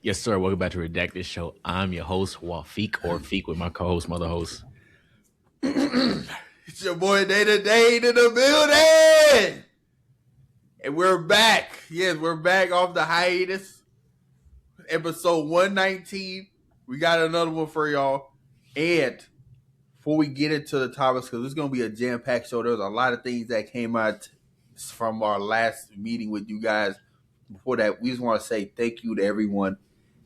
Yes, sir. Welcome back to Redact This Show. I'm your host, Wafiq, or Feek, with my co-host, mother host. It's your boy Day to Day to the building. And we're back. Yes, we're back off the hiatus. Episode 119. We got another one for y'all. And before we get into the topics, because it's going to be a jam-packed show, there's a lot of things that came out from our last meeting with you guys. Before that, we just want to say thank you to everyone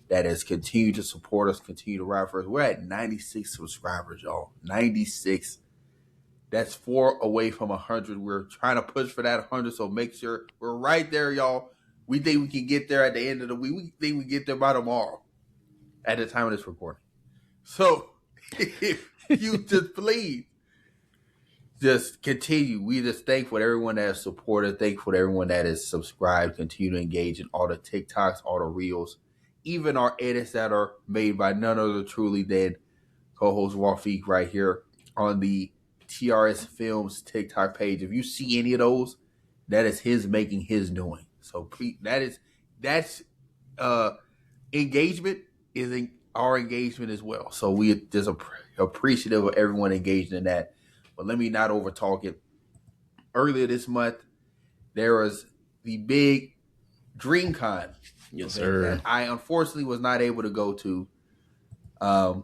that has continued to support us, continue to ride for us. We're at 96 subscribers, y'all. 96. That's 4 away from 100. We're trying to push for that 100, so make sure we're right there, y'all. We think we can get there at the end of the week. We think we get there by tomorrow at the time of this recording. So, if you just please just continue. We just thankful to everyone that has supported, thankful to everyone that has subscribed, continue to engage in all the TikToks, all the Reels, even our edits that are made by none other truly than co-host Wafiq right here on the TRS Films TikTok page. If you see any of those, that is his making, his doing. So please, that's engagement is our engagement as well. So we just appreciative of everyone engaged in that. But let me not overtalk it. Earlier this month, there was the big DreamCon. Yes, sir. That I unfortunately was not able to go to. That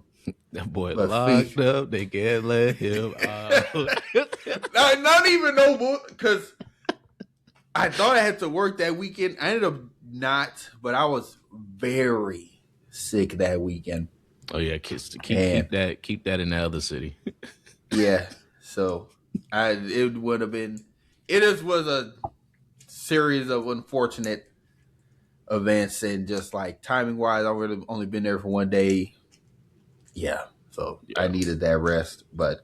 boy locked up. They can't let him out. Not even no more, because I thought I had to work that weekend. I ended up not, but I was very sick that weekend. Oh yeah, keep that in the other city. Yeah, so it would have been. It just was a series of unfortunate events, and just like timing wise, I would have only been there for one day. Yeah, so I needed that rest. But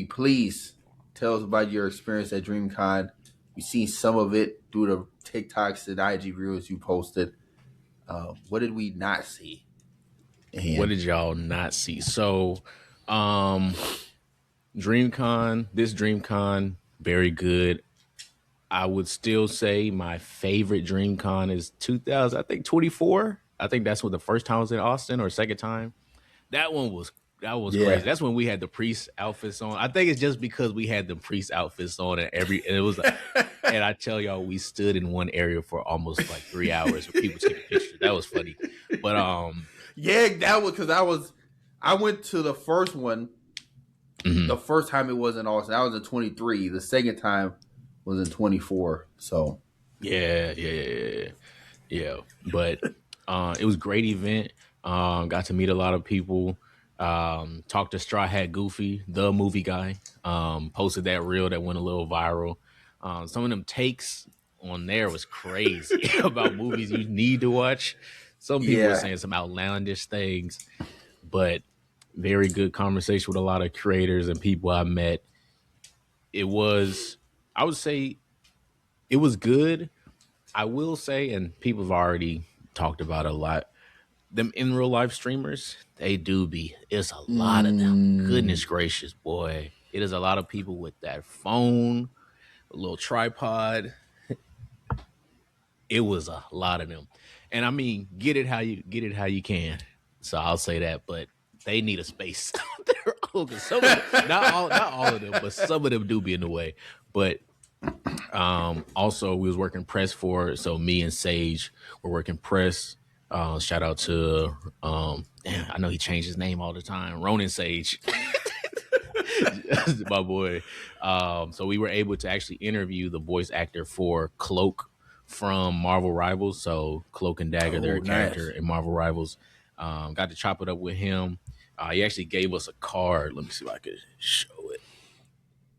please tell us about your experience at DreamCon. We've seen some of it through the TikToks and IG reels you posted. What did we not see? And what did y'all not see? So, DreamCon, very good. I would still say my favorite DreamCon is 2024. I think that's what the first time I was in Austin, or second time. That was crazy. That's when we had the priest outfits on. I think it's just because we had the priest outfits on, and it was and I tell y'all, we stood in one area for almost like 3 hours for people taking pictures. That was funny. But that was because I went to the first one. Mm-hmm. The first time it was in Austin. That was in 23. The second time was in 24. So yeah. But it was a great event. Got to meet a lot of people. Talked to Straw Hat Goofy, the movie guy. Posted that reel that went a little viral. Some of them takes on there was crazy about movies you need to watch. Some people were saying some outlandish things, but very good conversation with a lot of creators and people I met. I would say it was good. I will say, and people have already talked about it a lot, them in real life streamers, it's a lot of them. Goodness gracious, boy. It is a lot of people with that phone, a little tripod. It was a lot of them. And I mean, get it how you can. So I'll say that, but they need a space. Not all of them, but some of them do be in the way. But also we was working press for it. So me and Sage were working press. Shout out to I know he changed his name all the time, Ronan Sage. My boy. So we were able to actually interview the voice actor for Cloak from Marvel Rivals. So Cloak and Dagger, their character in Marvel Rivals. Got to chop it up with him. He actually gave us a card. Let me see if I could show it.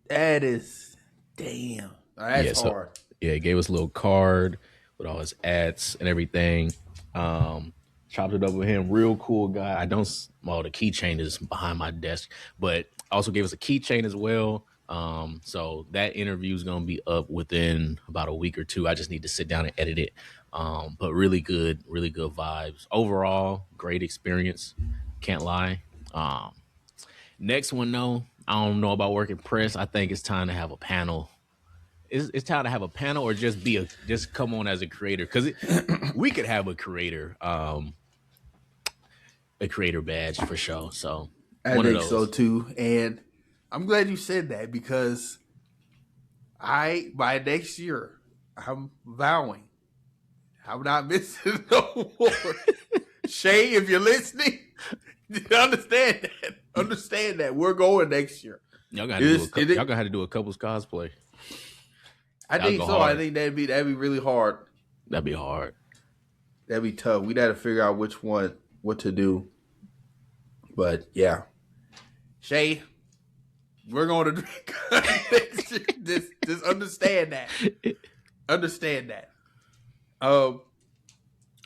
That is damn. That's hard. He gave us a little card with all his ads and everything. Chopped it up with him. Real cool guy. The keychain is behind my desk, but also gave us a keychain as well. So that interview is going to be up within about a week or two. I just need to sit down and edit it. But really good vibes. Overall, great experience. Can't lie. Next one, though, I don't know about working press. I think it's time to have a panel. It's time to have a panel, or just come on as a creator, because we could have a creator a creator badge for sure. So I one of think so those. too. And I'm glad you said that because by next year, I'm vowing I'm not missing no more. Shay, if you're listening, understand that we're going next year. Y'all gotta do y'all gonna have to do a couples cosplay. I That'll think go so. I hard. think that'd be really hard. That'd be hard. That'd be tough. We'd have to figure out what to do. But yeah, Shay, we're going to drink. Just understand that. Understand that.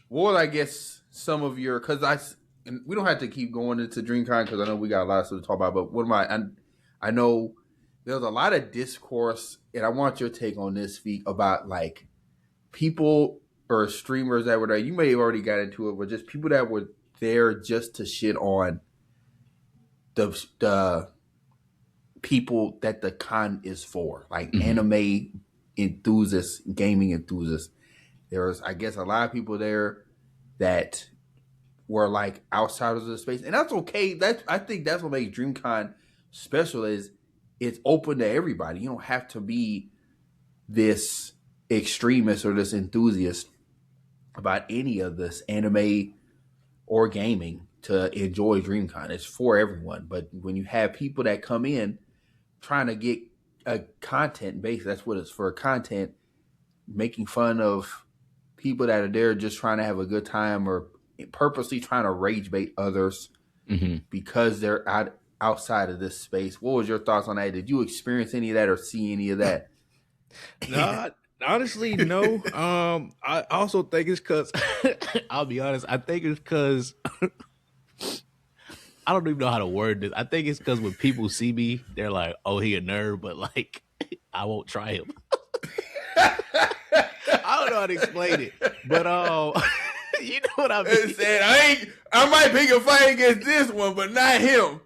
What I guess some of your and we don't have to keep going into DreamCon because I know we got a lot of stuff to talk about. But I know there's a lot of discourse, and I want your take on this, Feek, about like people or streamers that were there. You may have already got into it, but just people that were there just to shit on the people that the con is for, like anime enthusiasts, gaming enthusiasts. There was, I guess, a lot of people there that were like outsiders of the space, and that's okay. I think that's what makes DreamCon special is it's open to everybody. You don't have to be this extremist or this enthusiast about any of this anime or gaming to enjoy DreamCon. It's for everyone. But when you have people that come in trying to get a content base, that's what it's for, content, making fun of people that are there just trying to have a good time or purposely trying to rage bait others because they're outside of this space. What was your thoughts on that? Did you experience any of that or see any of that? No, honestly, no. I also think it's because I'll be honest. I think it's because I don't even know how to word this. I think it's because when people see me, they're like, "Oh, he a nerd," but like, I won't try him. I don't know how to explain it, but you know what I mean. Said, I might pick a fight against this one, but not him.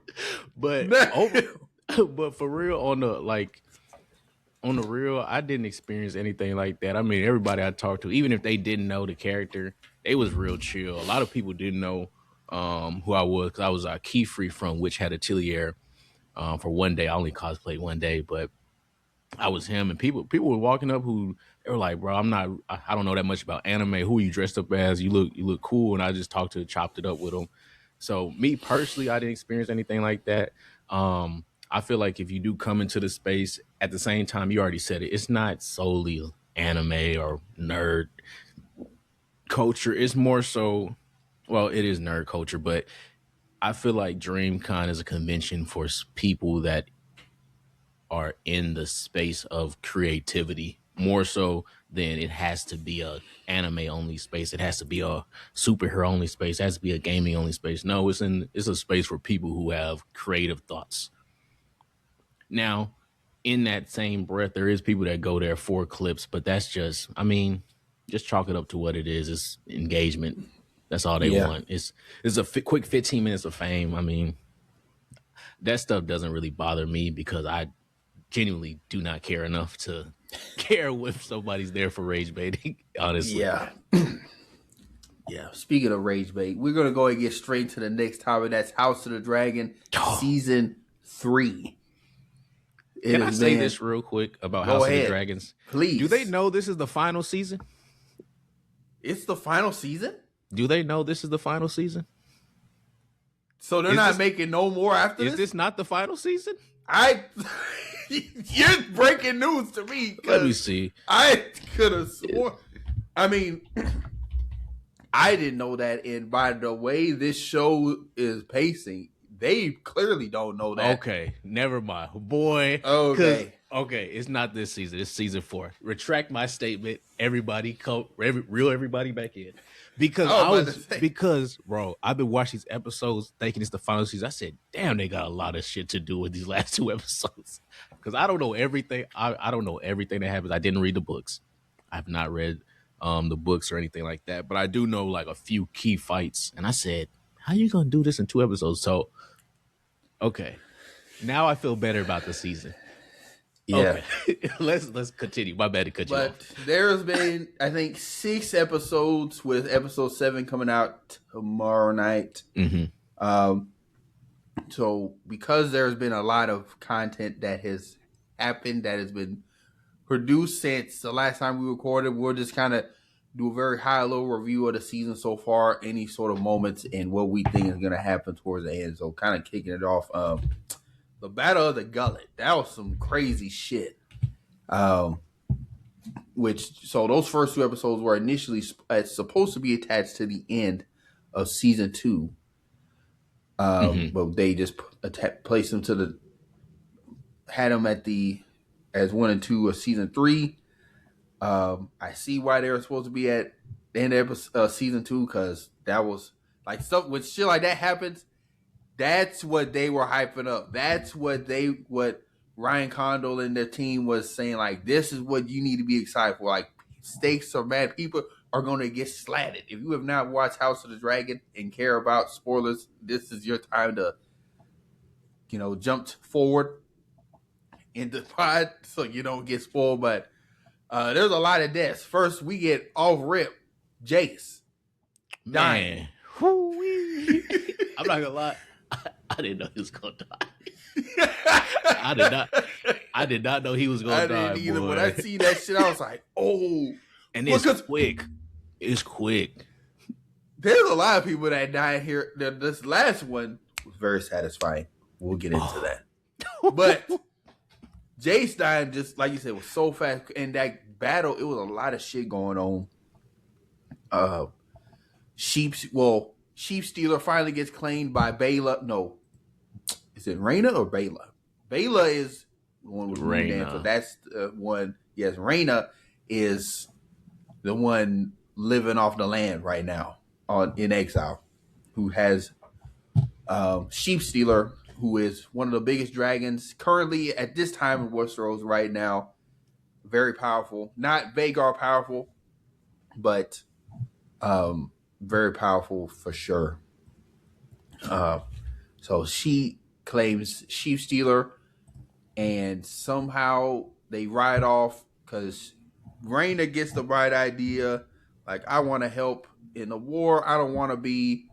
But but for real, on the real, I didn't experience anything like that. I mean, everybody I talked to, even if they didn't know the character, they was real chill. A lot of people didn't know who I was because I was Keyfree from Witch Hat Atelier for one day. I only cosplayed one day, but I was him, and people were walking up who they were like, "Bro, I don't know that much about anime. Who are you dressed up as? You look cool." And I just chopped it up with them. So me personally, I didn't experience anything like that. I feel like if you do come into the space at the same time, you already said it. It's not solely anime or nerd culture. It's more so, well, it is nerd culture, but I feel like DreamCon is a convention for people that are in the space of creativity more so than it has to be a anime only space. It has to be a superhero only space. It has to be a gaming only space. No, it's a space for people who have creative thoughts. Now, in that same breath, there is people that go there for clips, but that's just, I mean, just chalk it up to what it is. It's engagement. That's all they want. It's a quick 15 minutes of fame. I mean, that stuff doesn't really bother me because I genuinely do not care enough to care if somebody's there for rage baiting, honestly. Yeah. Yeah. Speaking of rage bait, we're going to go and get straight to the next topic. That's House of the Dragon Season 3. Can I say this real quick about House of the Dragons? Please. Do they know this is the final season? It's the final season? Do they know this is the final season? So they're not making no more after this? Is this not the final season? You're breaking news to me. Let me see. I could have sworn. I mean, I didn't know that. And by the way this show is pacing, they clearly don't know that. Okay, never mind. Boy. Okay. Okay, it's not this season. It's season 4. Retract my statement. Everybody, reel everybody back in. Because bro, I've been watching these episodes thinking it's the final season. I said, damn, they got a lot of shit to do with these last 2 episodes. Because I don't know everything. I don't know everything that happens. I didn't read the books. I've not read the books or anything like that. But I do know like a few key fights. And I said, how you gonna do this in 2 episodes? So, okay. Now I feel better about the season. Yeah. Okay. let's continue. My bad to cut you off. But there's been, I think, 6 episodes with episode 7 coming out tomorrow night. Um, so because there's been a lot of content that has happened that has been produced since the last time we recorded, we'll just kind of do a very high-level review of the season so far, any sort of moments, and what we think is going to happen towards the end. So kind of kicking it off, the Battle of the Gullet. That was some crazy shit. So those first 2 episodes were initially supposed to be attached to the end of season 2. But they just placed them had them as 1 and 2 of season 3. I see why they were supposed to be at the end of season 2, because that was like stuff when shit like that happens. That's what they were hyping up. That's what Ryan Condal and their team was saying. Like, this is what you need to be excited for. Like, stakes are bad. People are going to get slatted. If you have not watched House of the Dragon and care about spoilers, this is your time to, jump forward in the pod so you don't get spoiled. But there's a lot of deaths. First, we get off rip Jace dying. I'm not gonna lie. I didn't know he was gonna die. I did not know he was gonna die. I didn't either. Boy. When I see that shit, I was like, oh. And it's quick. It's quick. There's a lot of people that died here. This last one was very satisfying. We'll get into that. But Jace dying, just like you said, was so fast. And that battle, it was a lot of shit going on. Sheep Stealer finally gets claimed by Bayla. No. Is it Reyna or Bayla? Bayla is the one with Reyna. So that's the one. Yes, Reyna is the one living off the land right now in exile, who has Sheep Stealer, who is one of the biggest dragons currently at this time in Westeros right now. Very powerful. Not Vagar powerful, but very powerful for sure. So she claims Sheep Stealer, and somehow they ride off because Reyna gets the right idea. Like, I want to help in the war. I don't want to be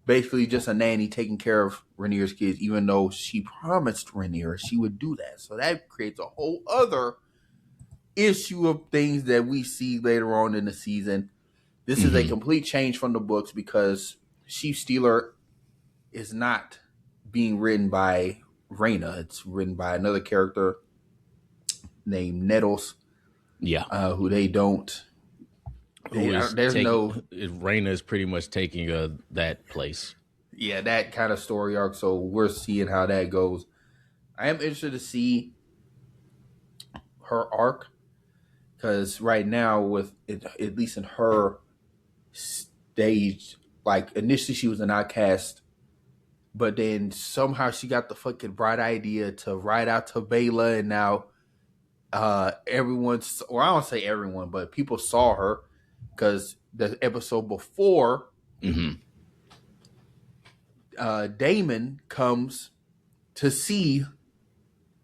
basically just a nanny taking care of Rhaenyra's kids, even though she promised Rhaenyra she would do that. So that creates a whole other issue of things that we see later on in the season. This is a complete change from the books because Sheep Stealer is not being written by Reyna. It's written by another character named Nettles. Yeah. Who they don't. Reyna is pretty much taking that place. Yeah, that kind of story arc. So we're seeing how that goes. I am interested to see her arc, because right now, with it, at least in her stage, like initially she was an outcast, but then somehow she got the fucking bright idea to ride out to Bayla, and now everyone's, or I don't say everyone, but people saw her because the episode before, Daemon comes to see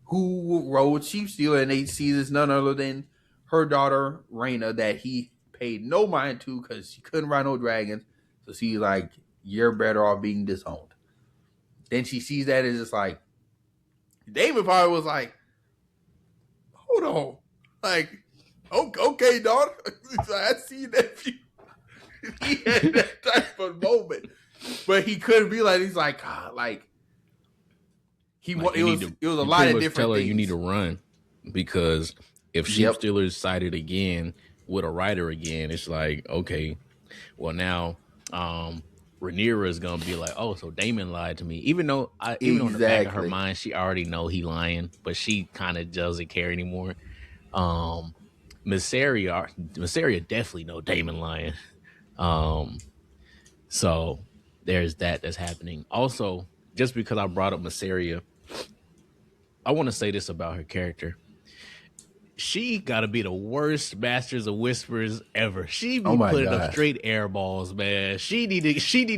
who rode Sheep Stealer, and they see this none other than her daughter Reyna that he paid no mind to because she couldn't ride no dragons. So she's like, "You're better off being disowned." Then she sees that, and it's just like, Daemon probably was like, "Hold on, like, okay, daughter, I see that." He had that type of moment, but he couldn't be like, he's like, God, like, it was a lot of different tell her things. You need to run, because if Sheep Stealer is sighted again with a rider again, it's like, okay, well now Rhaenyra is gonna be like, oh, so Daemon lied to me, even on the back of her mind she already know he lying, but she kind of doesn't care anymore. Mysaria definitely know Daemon lying. So there's that's happening. Also, just because I brought up Mysaria, I want to say this about her character. She got to be the worst Masters of Whispers ever. She be putting up straight air balls, man. She need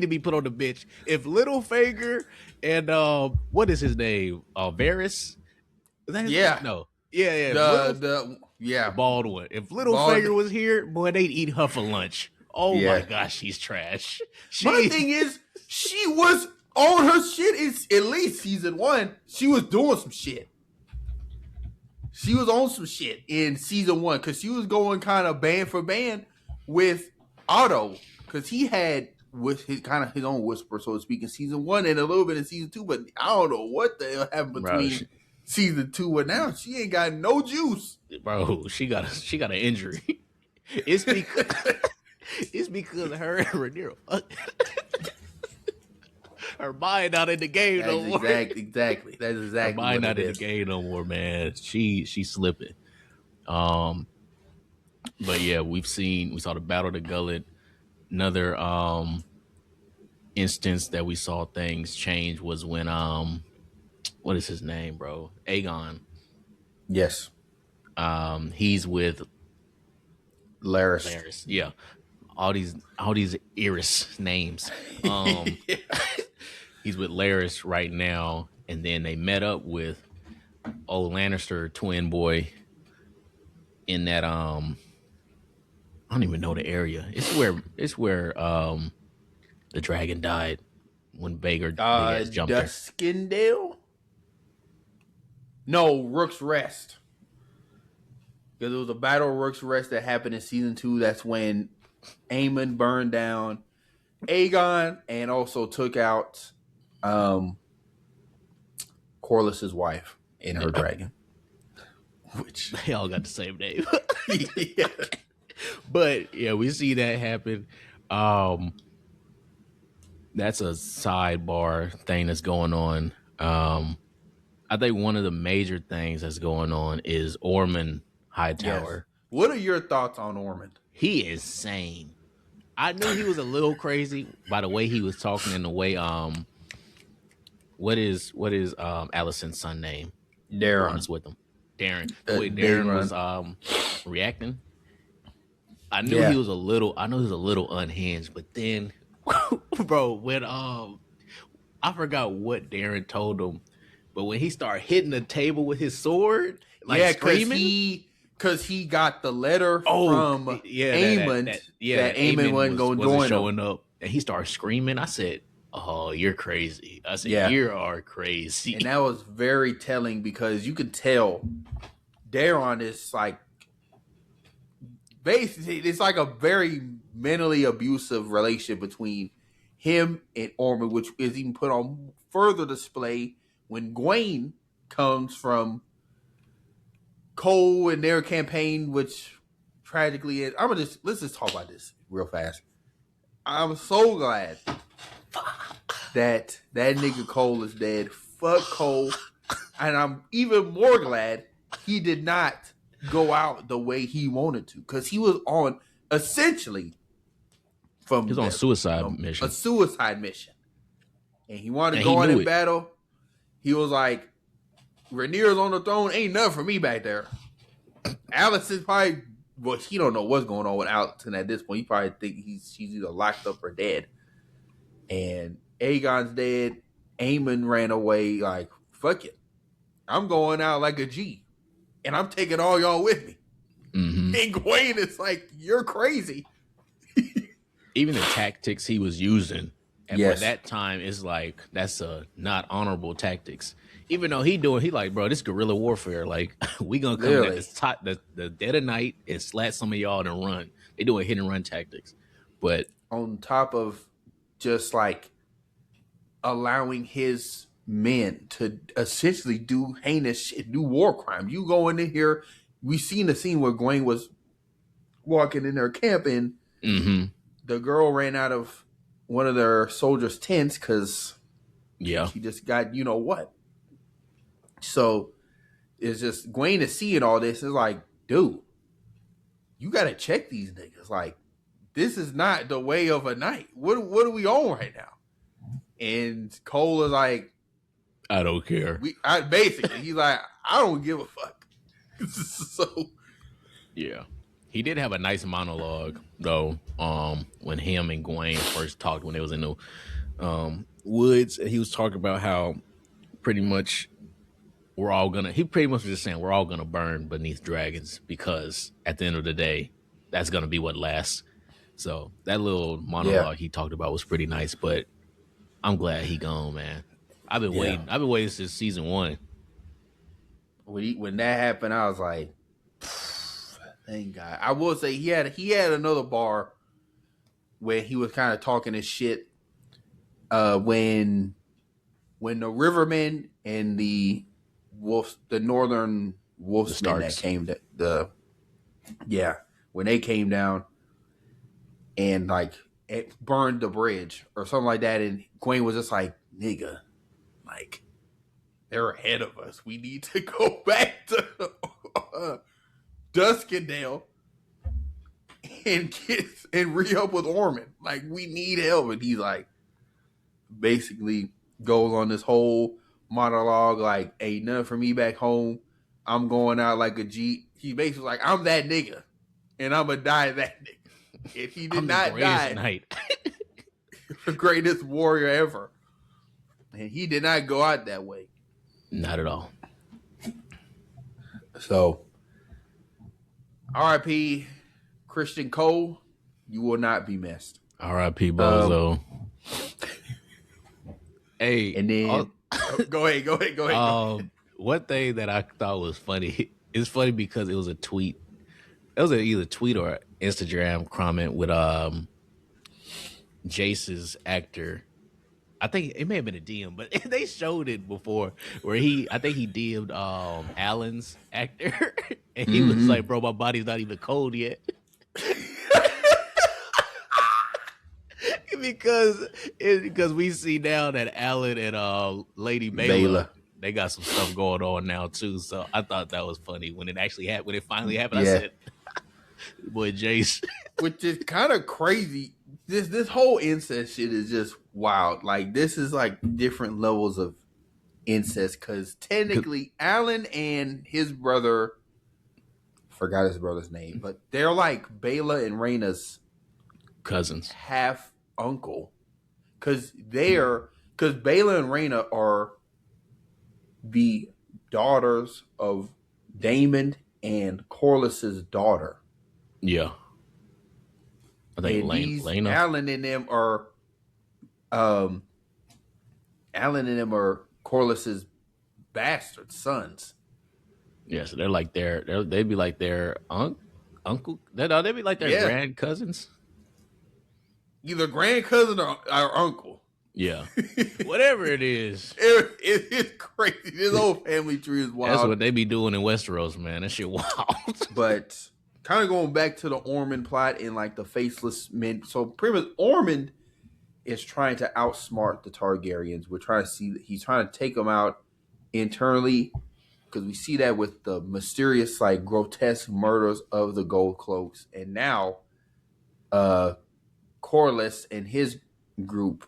to be put on the bench. If Littlefinger and what is his name? Varys? The bald one. If Littlefinger was here, boy, they'd eat her for lunch. Oh my gosh, she's trash. My thing is, she was All her shit is at least season 1. She was doing some shit. She was on some shit in season 1 because she was going kind of band for band with Otto because he had with his kind of his own whisper, so to speak, in season 1 and a little bit in season 2. But I don't know what the hell happened Bro, between season 2 and now. She ain't got no juice. she got an injury. It's because her and Rhaenyra. Her mind not in the game no more. Exactly. That's exactly. Her mind not in the game no more, man. She's slipping. But yeah, we saw the Battle of the Gullet. Another instance that we saw things change was when what is his name, bro? Aegon. Yes. He's with Larys. Yeah. All these Eris names. Yeah. He's with Larys right now, and then they met up with old Lannister twin boy in that I don't even know the area. It's where the dragon died when Vhagar jumped her. Duskendale? No, Rook's Rest. Because there was a battle of Rook's Rest that happened in season 2. That's when Aemon burned down Aegon and also took out Corlys's wife and her dragon. Which they all got the same name. Yeah. But yeah, we see that happen. That's a sidebar thing that's going on. I think one of the major things that's going on is Ormond Hightower. Yes. What are your thoughts on Ormond? He is sane. I knew he was a little crazy by the way he was talking and the way what is Alicent's son name? Darren. With him. Darren. The way Darren was reacting. I knew he was a little unhinged, but then bro, when I forgot what Darren told him, but when he started hitting the table with his sword, like screaming, because he got the letter from Aemon that Aemon wasn't going to join showing up, and he started screaming. I said, "Oh, you're crazy." I said, "You are crazy," and that was very telling because you could tell Daron is like basically it's like a very mentally abusive relationship between him and Ormond, which is even put on further display when Gwaine comes from Cole and their campaign, which tragically is. Let's just talk about this real fast. I'm so glad that nigga Cole is dead. Fuck Cole. And I'm even more glad he did not go out the way he wanted to, because he was on essentially on a suicide mission. A suicide mission. And he wanted to go on in battle. He was like, Rhaenyra's on the throne, ain't nothing for me back there. Alicent's probably, well, he don't know what's going on with Alicent at this point. He probably think she's either locked up or dead. And Aegon's dead. Aemon ran away like, fuck it. I'm going out like a G. And I'm taking all y'all with me. Mm-hmm. And Gwaine is like, you're crazy. Even the tactics he was using at that time is like, that's not honorable tactics. Even though he like, bro, this guerrilla warfare. Like, we gonna come at this top, the dead of night and slat some of y'all and run. They doing hit and run tactics. But on top of just like allowing his men to essentially do heinous shit, do war crimes. You go in here, we seen the scene where Gwaine was walking in their camp and the girl ran out of one of their soldiers' tents because she just got you know what. So it's just Gwaine is seeing all this. It's like, dude, you got to check these niggas. Like, this is not the way of a night. What are we on right now? And Cole is like, I don't care. Basically, he's like, I don't give a fuck. So, yeah, he did have a nice monologue though. When him and Gwaine first talked, when they was in the woods, and he was talking about how pretty much he pretty much was just saying we're all gonna burn beneath dragons because at the end of the day, that's gonna be what lasts. So that little monologue he talked about was pretty nice, but I'm glad he gone, man. I've been Yeah. waiting. I've been waiting since season 1. When that happened, I was like, thank God. I will say he had another bar where he was kind of talking his shit. When the Rivermen and the northern The wolfsmen that Starks. came when they came down and like it burned the bridge or something like that, and Gwen was just like, nigga, like they're ahead of us. We need to go back to Duskendale and re-up with Ormond. Like, we need help. And he's like, basically goes on this whole monologue, like, ain't nothing for me back home. I'm going out like a G. He basically like, I'm that nigga, and I'm gonna die that nigga. If he did I'm the not greatest die, knight. the greatest warrior ever. And he did not go out that way. Not at all. So, R.I.P. Christian Cole, you will not be missed. R.I.P. Bozo. Hey, And then go ahead. one thing that I thought was funny. It's funny because it was a tweet. It was either a tweet or Instagram comment with Jace's actor. I think it may have been a DM, but they showed it before where I think he DM'd Alan's actor, and he was like, "Bro, my body's not even cold yet." because we see now that Alan and Lady Bayla, they got some stuff going on now too. So I thought that was funny when it actually happened. When it finally happened, Yeah. I said, "Boy, Jace," which is kind of crazy. This whole incest shit is just wild. Like, this is like different levels of incest because technically Alan and his brother, forgot his brother's name, but they're like Bayla and Raina's cousins, half uncle, because Bayla and Raina are the daughters of Damon and Corliss's daughter. Yeah, I think Lena. Alan and them are Corliss's bastard sons. Yeah, so they're like they'd be like their uncle. They'd be like their grand cousins. Either grand cousin or uncle. Yeah, whatever it is. It's crazy. This whole family tree is wild. That's what they be doing in Westeros, man. That shit wild. But kind of going back to the Ormond plot and like the faceless men. So pretty much Ormond is trying to outsmart the Targaryens. He's trying to take them out internally, because we see that with the mysterious, like, grotesque murders of the Gold Cloaks. And now Corlys and his group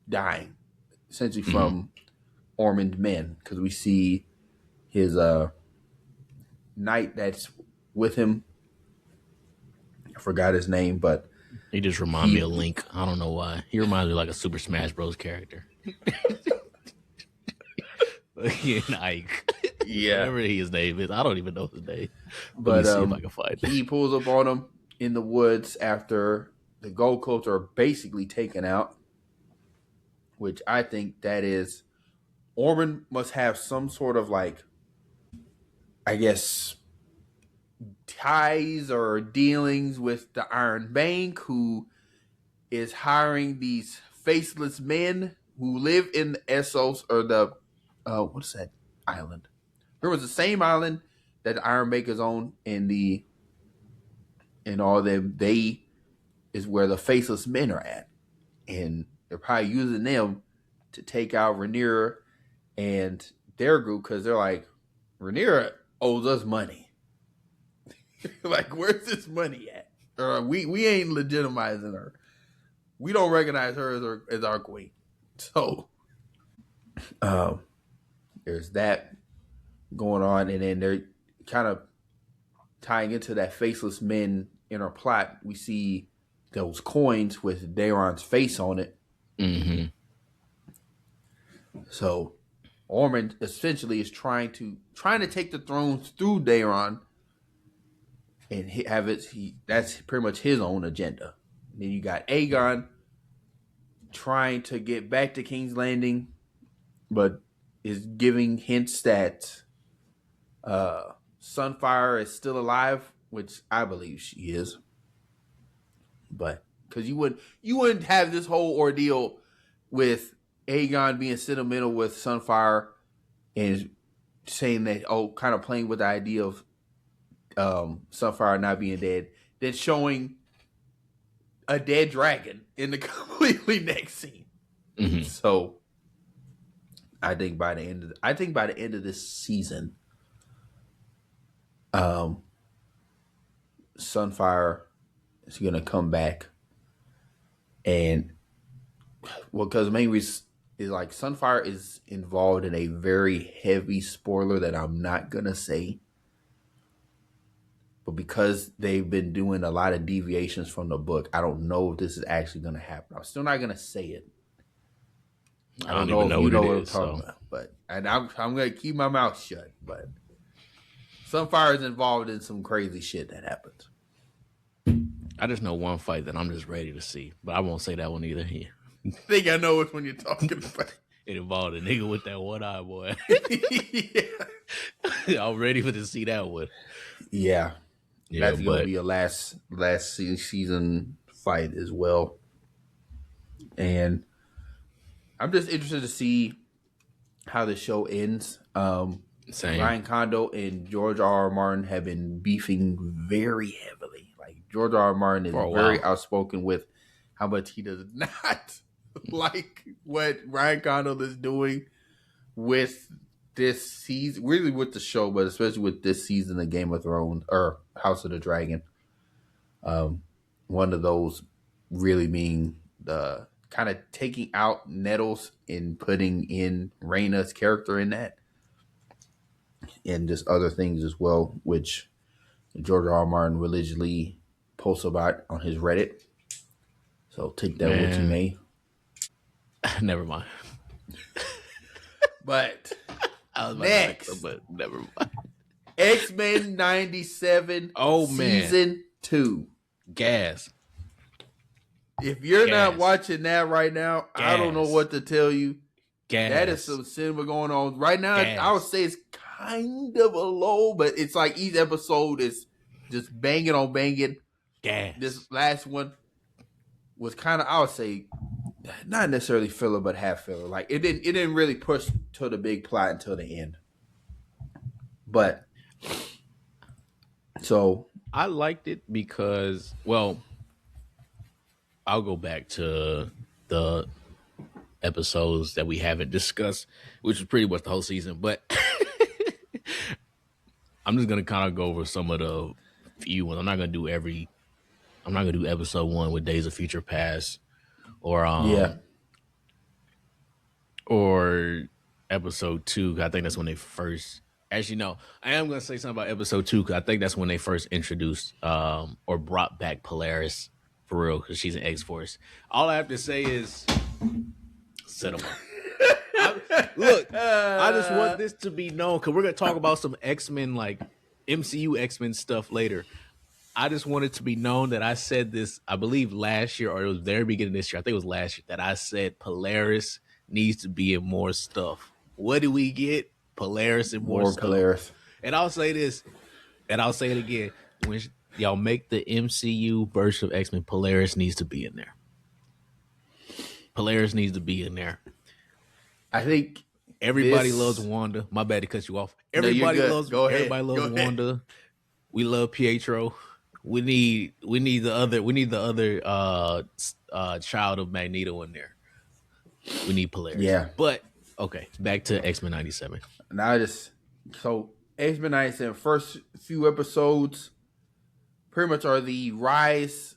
dying, essentially from Ormond men, because we see his knight that's with him. I forgot his name, but he just reminds me of Link. I don't know why. He reminds me of like a Super Smash Bros. Character. Ike. Yeah. Whatever his name is. I don't even know his name. But let me see if I can find it. He pulls up on him in the woods after the Gold Cloaks are basically taken out, which I think that is, Ormond must have some sort of, like, I guess, ties or dealings with the Iron Bank, who is hiring these faceless men who live in the Essos, or the what's that island? It was the same island that the Iron Bank is on, and all them. They is where the faceless men are at, and they're probably using them to take out Rhaenyra and their group, because they're like, Rhaenyra owes us money. Like, where's this money at? We ain't legitimizing her. We don't recognize her as our queen. So there's that going on, and then they're kind of tying into that faceless men inner plot. We see those coins with Daeron's face on it. Mm-hmm. So Ormond essentially is trying to take the throne through Daeron, and that's pretty much his own agenda. And then you got Aegon trying to get back to King's Landing, but is giving hints that Sunfire is still alive, which I believe she is. But because you wouldn't have this whole ordeal with Aegon being sentimental with Sunfire and saying that, kind of playing with the idea of Sunfire not being dead, then showing a dead dragon in the completely next scene. Mm-hmm. So I think by the end of this season, Sunfire is gonna come back, and because the main reason is like Sunfire is involved in a very heavy spoiler that I'm not gonna say, but because they've been doing a lot of deviations from the book, I don't know if this is actually gonna happen. I'm still not gonna say it. I don't know if you know what I'm talking about, but and I'm gonna keep my mouth shut. But Sunfire is involved in some crazy shit that happens. I just know one fight that I'm just ready to see, but I won't say that one either. Here, I think I know which one you're talking about. it involved a nigga with that one eye, boy. Yeah. I'm ready for to see that one. Yeah, Yeah, that's gonna be a last season fight as well, and I'm just interested to see how the show ends. same. Ryan Condal and George R. R. Martin have been beefing very heavily. Like George R. R. Martin is very outspoken with how much he does not like what Ryan Condal is doing with this season, really with the show, but especially with this season of Game of Thrones or House of the Dragon. One of those really being the kind of taking out Nettles and putting in Rhaena's character in that, and just other things as well, which George R. R. Martin religiously posts about on his Reddit. So take that what you may. Never mind. But I was next, but never mind. X-Men 97 season 2. Gas. If you're not watching that right now, I don't know what to tell you. That is some cinema going on right now. I would say it's kind of a low, but it's like each episode is just banging on banging. Gas. This last one was kind of, I would say, not necessarily filler, but half filler. Like it didn't really push to the big plot until the end. But so I liked it because, well, I'll go back to the episodes that we haven't discussed, which is pretty much the whole season. But I'm just gonna kind of go over some of the few ones. I'm not gonna do episode 1 with Days of Future Past or or episode 2. I think that's when they first. Actually, no, I am gonna say something about episode 2 because I think that's when they first introduced or brought back Polaris for real because she's an X-Force. All I have to say is cinema. Look, I just want this to be known because we're gonna talk about some X-Men, like MCU X-Men stuff later. I just want it to be known that I said this, I believe last year, or it was very beginning of this year. I think it was last year that I said Polaris needs to be in more stuff. What do we get? Polaris and more stuff. Polaris. And I'll say this, and I'll say it again. When y'all make the MCU version of X-Men, Polaris needs to be in there. Polaris needs to be in there. I think everybody loves Wanda. My bad to cut you off. Everybody loves Wanda. We love Pietro. We need the other child of Magneto in there. We need Polaris. Yeah. But okay, back to X-Men 97. Now so X-Men 97 first few episodes pretty much are the rise.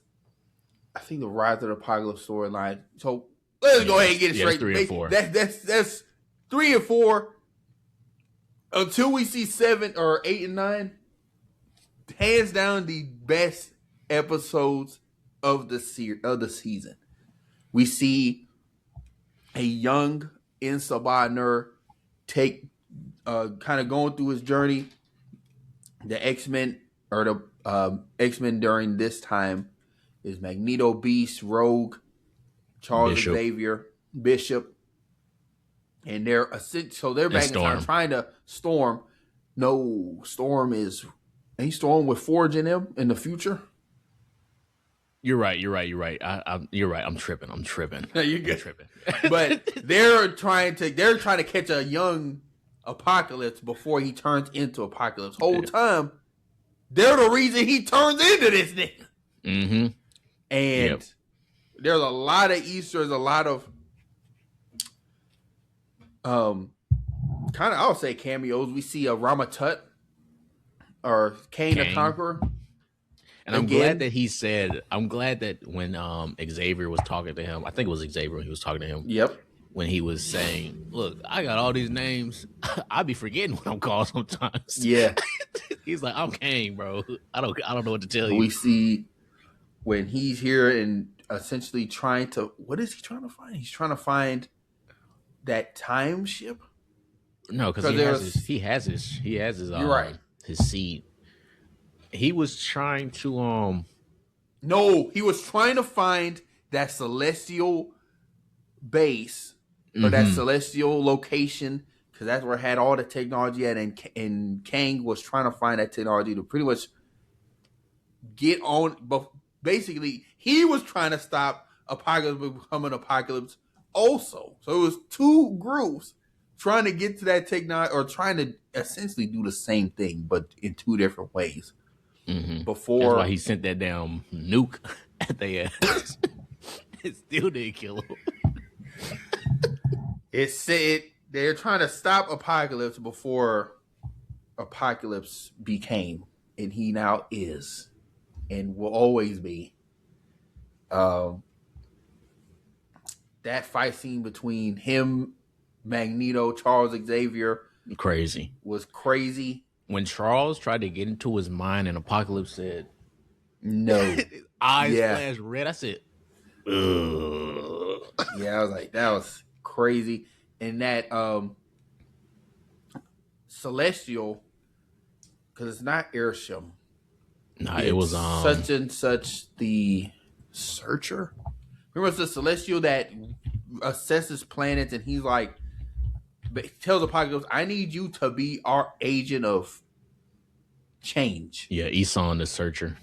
I think the Rise of the Apocalypse storyline. So let's go ahead and get it straight. 3 and 4. That's 3 and 4 until we see 7 or 8 and 9. Hands down, the best episodes of the season. We see a young Insabah take kind of going through his journey. The X-Men or the X-Men during this time is Magneto, Beast, Rogue, Charles Bishop Xavier, Bishop, and they're and back in time Storm. trying to Storm. No, Storm is ain't Storm with Forge in him in the future. You're right. You're right. I'm tripping. No, you I'm good. tripping. But they're trying to catch a young Apocalypse before he turns into Apocalypse. Whole time, they're the reason he turns into this nigga. Mm-hmm. And there's a lot of Easter's, a lot of kind of I'll say cameos. We see a Ramatut or Kane the Conqueror. And I'm glad that when Xavier was talking to him, I think it was Xavier when he was talking to him. Yep. When he was saying, "Look, I got all these names. I be forgetting what I'm called sometimes." Yeah. He's like, "I'm Kane, bro. I don't know what to tell you." We see when he's here and essentially trying to, what is he trying to find? He's trying to find that time ship. No, because he has his you're right. His seed. He was trying to No, he was trying to find that celestial base or that celestial location, because that's where it had all the technology at, and Kang was trying to find that technology to pretty much get on. But basically, he was trying to stop Apocalypse becoming Apocalypse also. So it was two groups trying to get to that technology, or trying to essentially do the same thing, but in two different ways. Before that's why he sent that damn nuke at their ass. It still didn't kill him. It said they're trying to stop Apocalypse before Apocalypse became, and he now is, and will always be. That fight scene between him, Magneto, Charles Xavier, Crazy. was crazy. When Charles tried to get into his mind and Apocalypse said, "No," eyes flashed red. I said, "Ugh." Yeah, I was like, that was crazy. And that Celestial, because it's not Airsham. Nah, it was such and such the Searcher. Remember, it's the Celestial that assesses planets, and he's like, tells Apocalypse, "I need you to be our agent of change." Yeah, Eson the Searcher.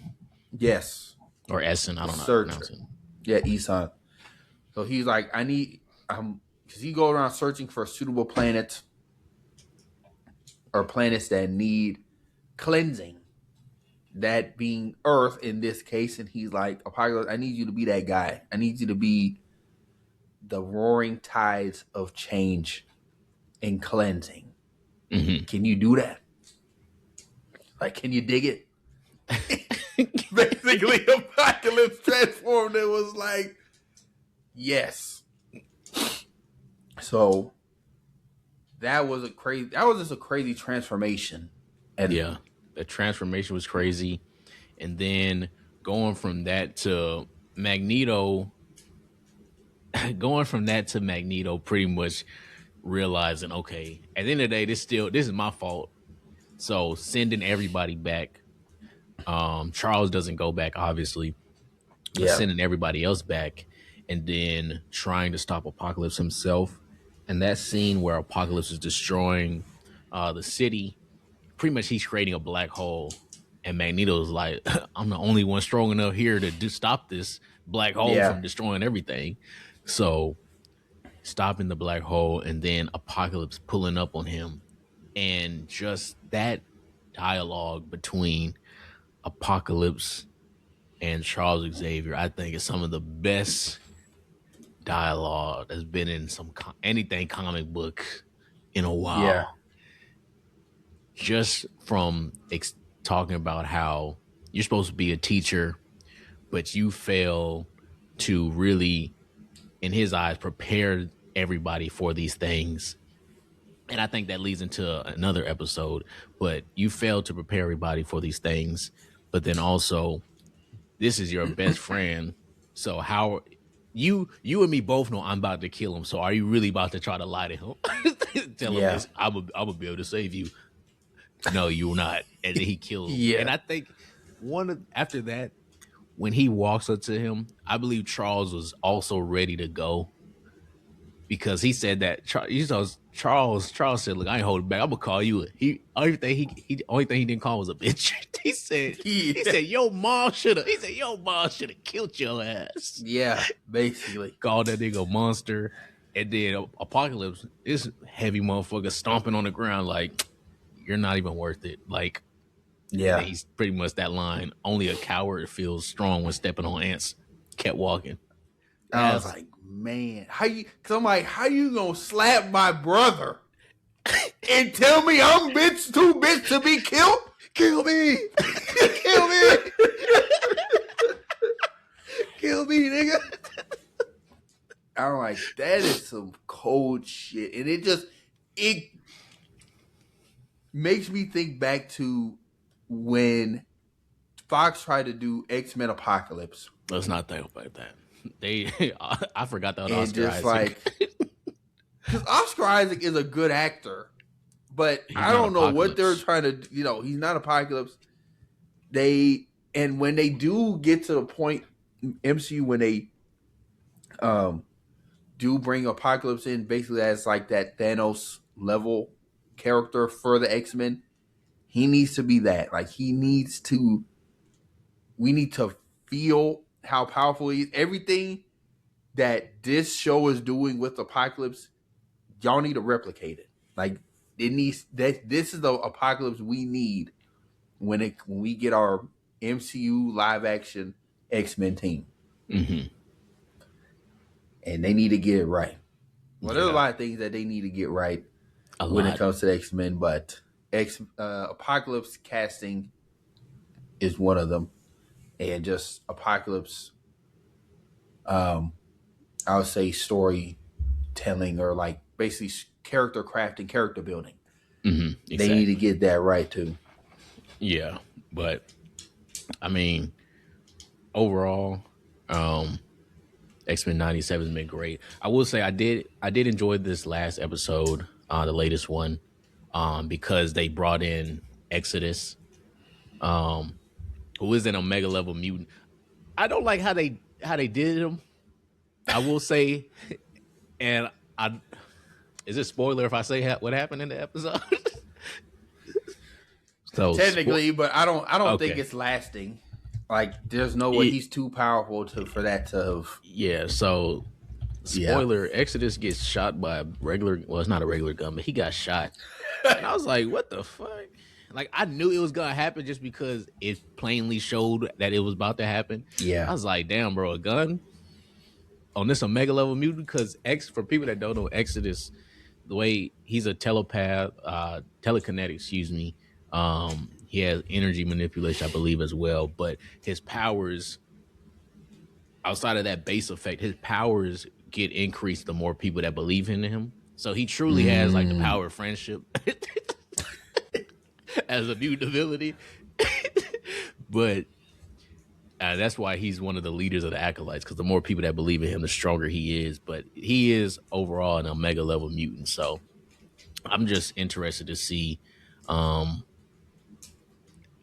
Yes. Or Essen, I don't know how to pronounce it. Yeah, Eson. So he's like, I need, because he go around searching for suitable planets or planets that need cleansing, that being Earth in this case. And he's like, Apocalypse, I need you to be that guy. I need you to be the roaring tides of change and cleansing. Can you do that? Like, can you dig it? Basically, Apocalypse transformed. It was like, yes. So that was just a crazy transformation. And yeah, the transformation was crazy. And then going from that to Magneto, pretty much realizing, okay, at the end of the day, this is my fault. So sending everybody back. Charles doesn't go back, obviously. But sending everybody else back, and then trying to stop Apocalypse himself. And that scene where Apocalypse is destroying the city, pretty much he's creating a black hole. And Magneto's like, I'm the only one strong enough here to stop this black hole from destroying everything. So stopping the black hole, and then Apocalypse pulling up on him. And just that dialogue between Apocalypse and Charles Xavier, I think, is some of the best dialogue that's been in anything comic book in a while. Yeah. Just from talking about how you're supposed to be a teacher, but you fail to really, in his eyes, prepare everybody for these things. And I think that leads into another episode, but you fail to prepare everybody for these things. But then also, this is your best friend. So how you and me both know I'm about to kill him. So are you really about to try to lie to him? Tell him this, I'm gonna be able to save you. No, you're not. And then he kills him. Yeah. And I think after that, when he walks up to him, I believe Charles was also ready to go because he said that Charles said, "Look, I ain't holding back. I'm gonna call you." Only thing he didn't call was a bitch. He said your mom should have. He said your mom should have killed your ass. Yeah, basically. Called that nigga a monster, and then Apocalypse is heavy motherfucker stomping on the ground like you're not even worth it. Like, yeah, he's pretty much that line. Only a coward feels strong when stepping on ants. Kept walking. I was like, man, how you? Because I'm like, how you gonna slap my brother and tell me I'm too bitch to be killed? Kill me, kill me, kill me, nigga. I'm like, that is some cold shit, and it makes me think back to when Fox tried to do X-Men Apocalypse. Let's not think about that. I forgot that and Oscar just Isaac. like, because Oscar Isaac is a good actor, but He's I not don't know what they're Apocalypse. trying to. He's not Apocalypse. And when they do get to the point MCU when they do bring Apocalypse in, basically as like that Thanos level character for the X-Men, he needs to be that. Like we need to feel how powerful he is. Everything that this show is doing with Apocalypse, y'all need to replicate it. Like it needs that. This is the Apocalypse we need when we get our MCU live action X-Men team. Mm-hmm. And they need to get it right. Well, Yeah. there's a lot of things that they need to get right it comes to the X-Men, but Apocalypse casting is one of them. And just Apocalypse, I would say storytelling or like basically character crafting, character building. Mm-hmm. Exactly. They need to get that right too. Yeah, but I mean, overall, X-Men 97 has been great. I will say I did enjoy this last episode, the latest one, because they brought in Exodus, who is an Omega level mutant. I don't like how they did him. I will say, and is it spoiler if I say what happened in the episode? So technically, but I don't think Okay. it's lasting. Like there's no way he's too powerful for that to have. Yeah, so spoiler, Exodus gets shot by a regular, well, it's not a regular gun, but he got shot. And I was like, what the fuck? Like, I knew it was gonna happen just because it plainly showed that it was about to happen. Yeah. I was like, damn, bro, a gun on this Omega level mutant? Because for people that don't know, Exodus, the way he's a telepath, telekinetic, excuse me. He has energy manipulation, I believe, as well. But his powers, outside of that base effect, his powers get increased the more people that believe in him. So he truly has like the power of friendship as a mutant ability. But that's why he's one of the leaders of the Acolytes, because the more people that believe in him, the stronger he is. But he is overall an Omega level mutant. So I'm just interested to see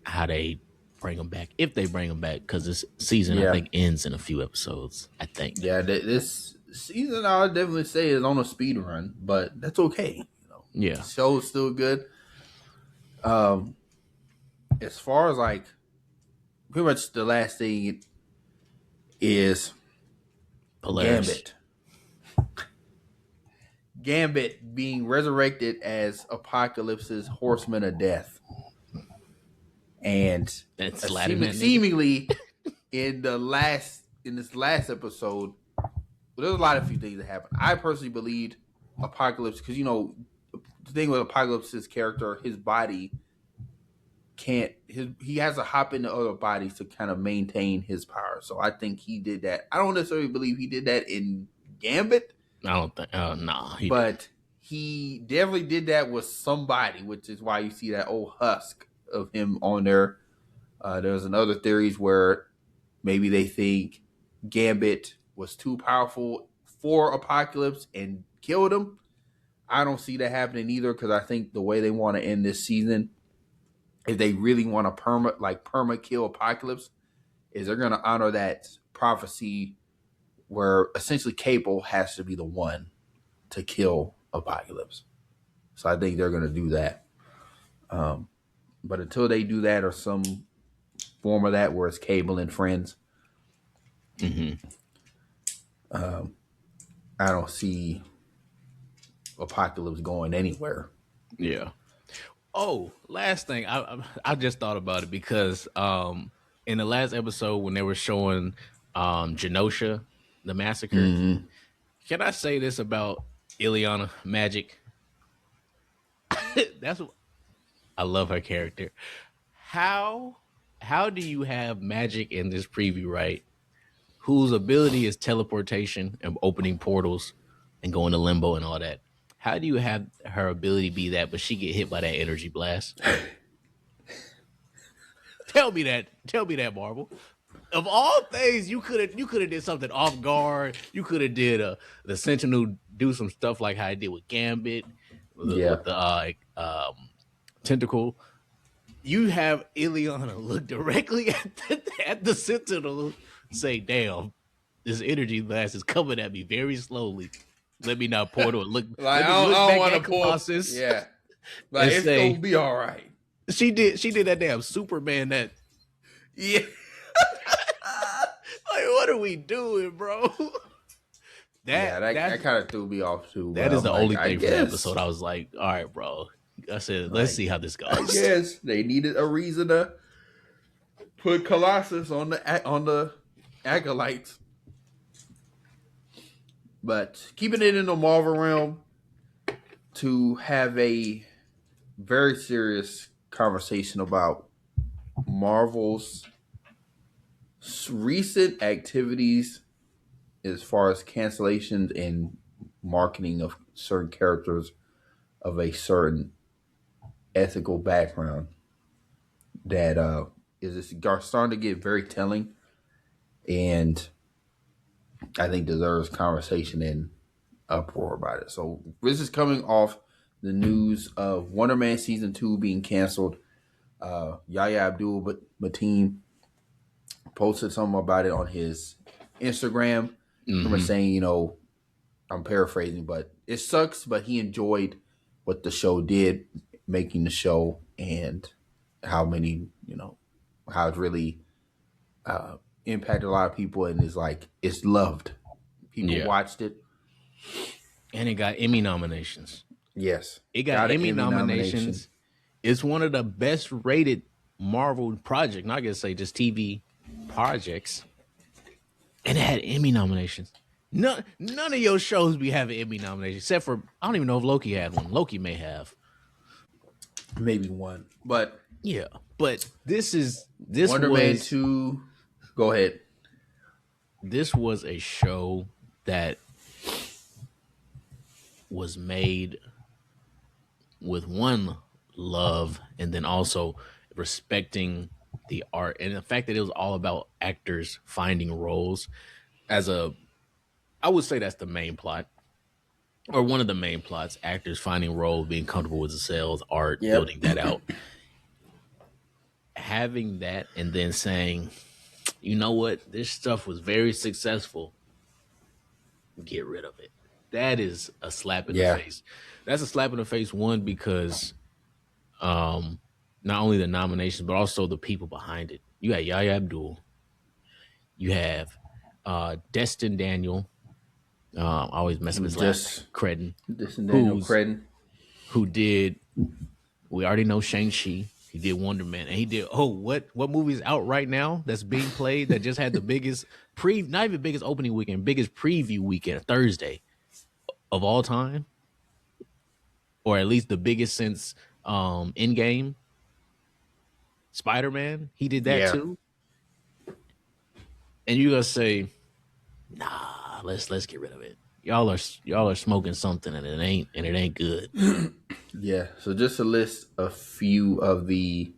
how they bring him back, if they bring him back, because this season I think ends in a few episodes. I think. Yeah, this season I would definitely say is on a speed run, but that's okay. Yeah, the show's still good. As far as like, pretty much the last thing is Polaris. Gambit being resurrected as Apocalypse's Horseman of Death. And seemingly in this last episode, there's a few things that happened. I personally believed Apocalypse, because the thing with Apocalypse's character, his body he has to hop into other bodies to kind of maintain his power. So I think he did that. I don't necessarily believe he did that in Gambit. I don't think. Nah. But he definitely did that with somebody, which is why you see that old husk of him on there. There's another theories where maybe they think Gambit was too powerful for Apocalypse and killed him. I don't see that happening either, because I think the way they want to end this season, if they really want to perma kill Apocalypse, is they're going to honor that prophecy where essentially Cable has to be the one to kill Apocalypse. So I think they're going to do that. But until they do that or some form of that where it's Cable and friends, I don't see Apocalypse going anywhere. Yeah. Oh, last thing, I just thought about it because in the last episode when they were showing Genosha, the massacre, can I say this about Ileana Magic? That's what I love her character. How how do you have Magic in this preview, right? Whose ability is teleportation and opening portals and going to limbo and all that. How do you have her ability be that, but she get hit by that energy blast? Tell me that. Tell me that, Marvel. Of all things, you could have did something off guard. You could have did the Sentinel do some stuff like how I did with Gambit, Yeah. with the tentacle. You have Ileana look directly at the Sentinel, say, "Damn, this energy blast is coming at me very slowly. Let me not portal and look. Like Let me look I don't back want at to pull. Colossus Yeah. Like and it's gonna say be all right. she did that damn Superman that Yeah. like what are we doing, bro? That kind of threw me off too. That is the only thing for the guess, episode. I was like, all right, bro. I said, let's see how this I goes. guess they needed a reason to put Colossus on the acolytes. But keeping it in the Marvel realm, to have a very serious conversation about Marvel's recent activities as far as cancellations and marketing of certain characters of a certain ethical background that is starting to get very telling, and I think deserves conversation and uproar about it. So this is coming off the news of Wonder Man season 2 being canceled. Yahya Abdul Mateen posted something about it on his Instagram. Remember saying, I'm paraphrasing, but it sucks, but he enjoyed what the show did, making the show, and how many, how it really impacted a lot of people, and it's loved. People watched it. And it got Emmy nominations. Yes. It got Emmy nominations. It's one of the best rated Marvel projects, not gonna say just TV projects. And it had Emmy nominations. None of your shows be having Emmy nominations, except for I don't even know if Loki had one. Loki may have. Maybe one. But yeah. But this Wonder Man 2. Go ahead. This was a show that was made with one love and then also respecting the art and the fact that it was all about actors finding roles I would say that's the main plot or one of the main plots, actors finding roles, being comfortable with the sales, art, building that out. Having that and then saying, you know what, this stuff was very successful. Get rid of it. That is a slap in the face. That's a slap in the face, one, because not only the nominations, but also the people behind it. You had Yahya Abdul. You have Destin Daniel. I always mess up his last Credden. Destin Daniel Credden. Who did, we already know Shang-Chi. He did Wonder Man. And he did, what movie is out right now that's being played that just had the biggest, not even biggest opening weekend, biggest preview weekend, Thursday of all time? Or at least the biggest since Endgame. Spider-Man, he did that too. And you gonna say, nah, let's get rid of it. Y'all are smoking something and it ain't good. Yeah. So just to list a few of the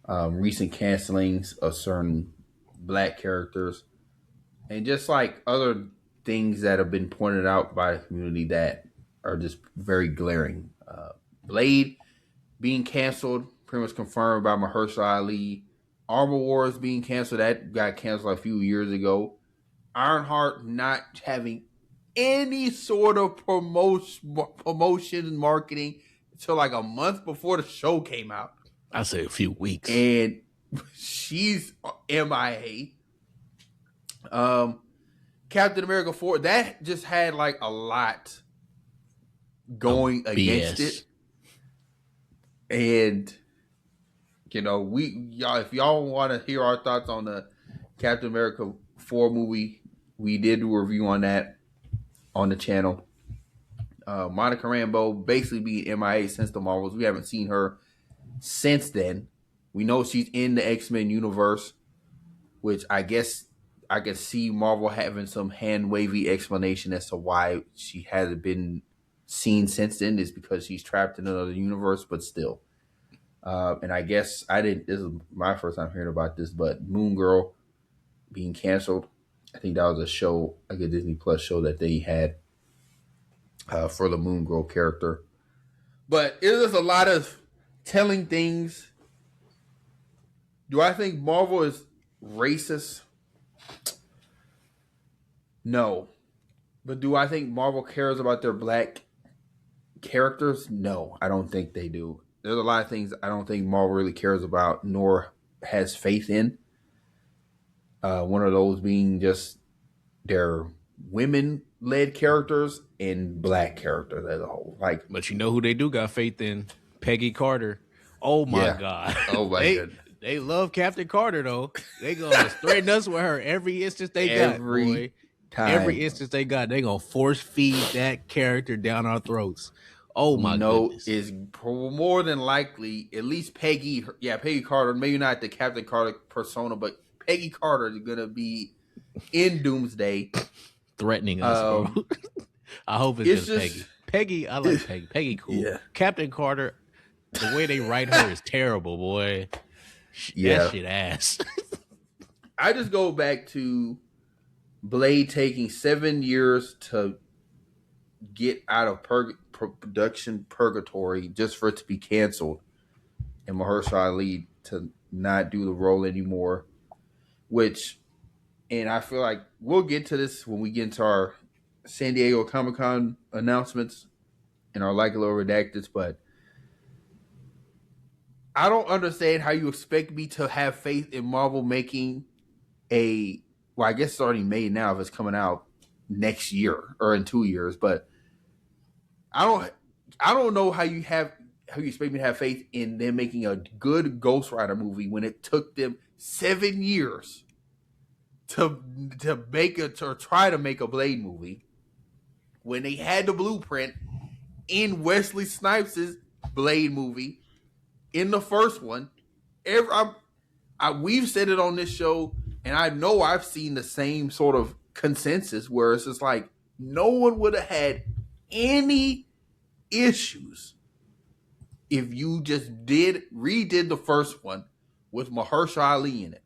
recent cancelings of certain Black characters, and just like other things that have been pointed out by the community that are just very glaring. Blade being canceled, pretty much confirmed by Mahershala Ali. Armor Wars being canceled, that got canceled a few years ago. Ironheart not having any sort of promotion and marketing until like a month before the show came out. I say a few weeks. And she's MIA. Captain America 4, that just had like a lot going against it. And y'all, if y'all want to hear our thoughts on the Captain America 4 movie, we did do a review on that on the channel. Monica Rambeau basically being MIA since the Marvels. We haven't seen her since then. We know she's in the X-Men universe, which I guess I could see Marvel having some hand-wavy explanation as to why she hasn't been seen since then, is because she's trapped in another universe, but still. And I guess this is my first time hearing about this, but Moon Girl being canceled. I think that was a show, like a Disney Plus show that they had for the Moon Girl character. But it is a lot of telling things. Do I think Marvel is racist? No. But do I think Marvel cares about their black characters? No, I don't think they do. There's a lot of things I don't think Marvel really cares about nor has faith in. One of those being just their women-led characters and black characters as a whole. But you know who they do got faith in? Peggy Carter. Oh my God. Oh my goodness. They love Captain Carter though. They gonna straighten us with her every instance they got, boy. Time. Every instance they got, they gonna force feed that character down our throats. Oh my goodness. Is more than likely at least Peggy Carter, maybe not the Captain Carter persona, but Peggy Carter is gonna be in Doomsday threatening us, bro. I hope it's just Peggy. Peggy, I like Peggy. Peggy cool. Yeah. Captain Carter, the way they write her is terrible, boy. That shit ass. I just go back to Blade taking 7 years to get out of production purgatory just for it to be canceled, and Mahershala Ali to not do the role anymore. And I feel like we'll get to this when we get into our San Diego Comic-Con announcements and our Like a Little Redacted, but I don't understand how you expect me to have faith in Marvel making I guess it's already made now if it's coming out next year or in 2 years, but I don't know how you expect me to have faith in them making a good Ghost Rider movie when it took them 7 years to try to make a Blade movie, when they had the blueprint in Wesley Snipes' Blade movie in the first one. We've said it on this show, and I know I've seen the same sort of consensus where it's just like no one would have had any issues if you just redid the first one with Mahershala Ali in it.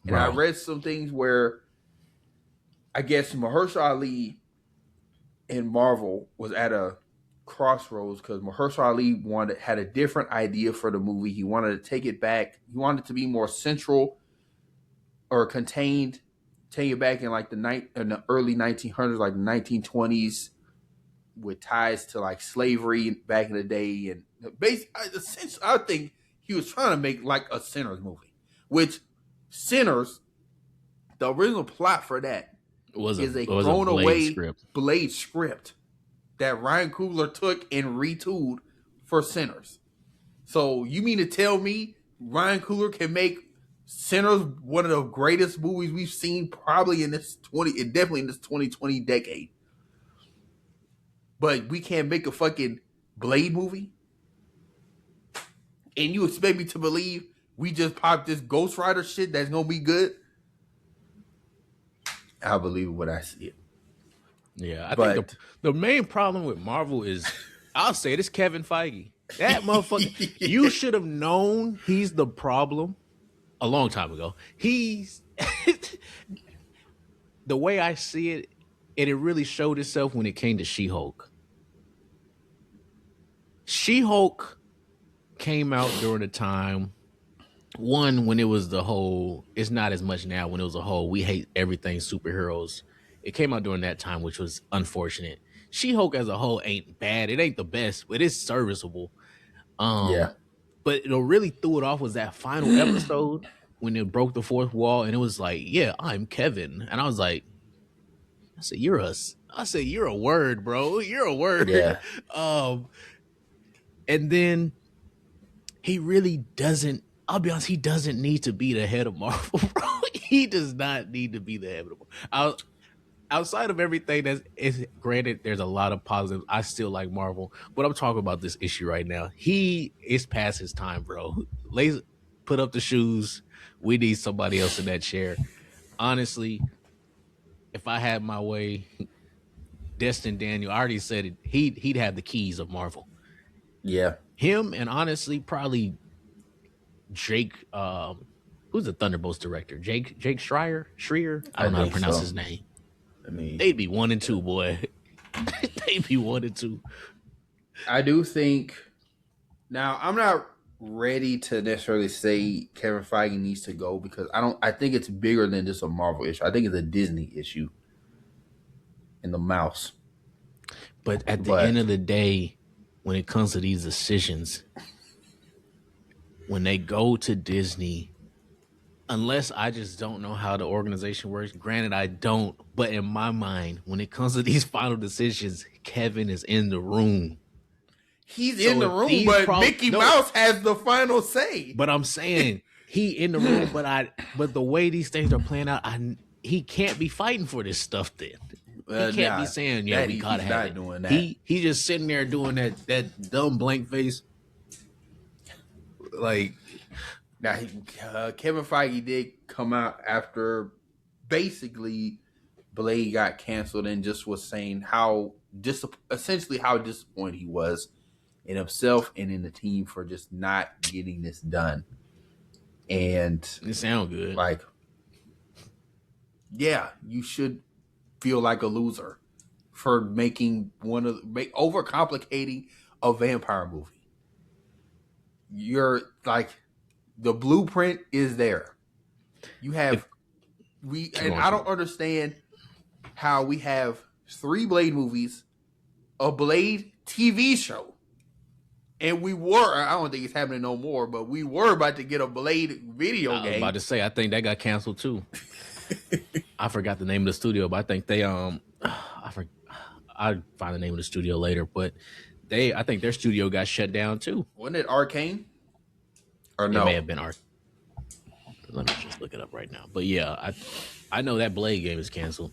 And right. I read some things where I guess Mahershala Ali and Marvel was at a crossroads because Mahershala Ali had a different idea for the movie. He wanted to take it back. He wanted it to be more central or contained, take it back in like in the early 1900s, like the 1920s, with ties to like slavery back in the day. And basically, I think he was trying to make like a Sinners movie, which Sinners, the original plot for that is a thrown away Blade script that Ryan Coogler took and retooled for Sinners. So you mean to tell me Ryan Coogler can make Sinners one of the greatest movies we've seen probably definitely in this 2020 decade, but we can't make a fucking Blade movie? And you expect me to believe we just popped this Ghost Rider shit that's gonna be good? I'll believe it when I see it. Yeah, I think the main problem with Marvel is, I'll say this, Kevin Feige. That motherfucker, you should have known he's the problem a long time ago. He's the way I see it, and it really showed itself when it came to She-Hulk. She-Hulk came out during a time one, when it was the whole, it's not as much now. When it was a whole, we hate everything superheroes. It came out during that time, which was unfortunate. She-Hulk as a whole ain't bad. It ain't the best, but it's serviceable. Yeah. But it really threw it off was that final episode when it broke the fourth wall, and it was like, yeah, I'm Kevin, and I was like, I said, I said, you're a word, bro. You're a word. Yeah. um, and then he really doesn't. I'll be honest, he doesn't need to be the head of Marvel, bro. He does not need to be the head of Marvel. Outside of everything that's is granted, there's a lot of positives. I still like Marvel, but I'm talking about this issue right now. He is past his time, bro. Laser, put up the shoes. We need somebody else in that chair. Honestly, if I had my way, Destin Daniel, I already said it. He'd have the keys of Marvel. Yeah. Him and honestly, probably Jake. Who's the Thunderbolts director? Jake Schreier. I I don't know how to think pronounce so. his name. I mean, They'd be 1 and 2, boy. They'd be 1 and 2. I do think now I'm not ready to necessarily say Kevin Feige needs to go because I think it's bigger than just a Marvel issue. I think it's a Disney issue in the mouse. But at the end But of the day, when it comes to these decisions, when they go to Disney, unless I just don't know how the organization works, granted I don't, but in my mind, when it comes to these final decisions, Kevin is in the room. he's in So the if room, these but Mickey Mouse has the final say. but I'm saying he in the room, but the way these things are playing out, he can't be fighting for this stuff then. He can't be saying, yeah, we gotta have it. Doing that. He just sitting there doing that dumb blank face. Like, Now, Kevin Feige did come out after basically Blade got canceled and just was saying essentially how disappointed he was in himself and in the team for just not getting this done. And it sound good. like, yeah, you should feel like a loser for making overcomplicating a vampire movie. You're like, the blueprint is there. You have I don't understand how we have 3 Blade movies, a Blade TV show, and I don't think it's happening no more, but we were about to get a Blade video game. I was about to say, I think that got canceled too. I forgot the name of the studio, but I think they I'll find the name of the studio later, but I think their studio got shut down too. Wasn't it Arcane? Or no? It may have been Arc. Let me just look it up right now. But yeah, I know that Blade game is canceled.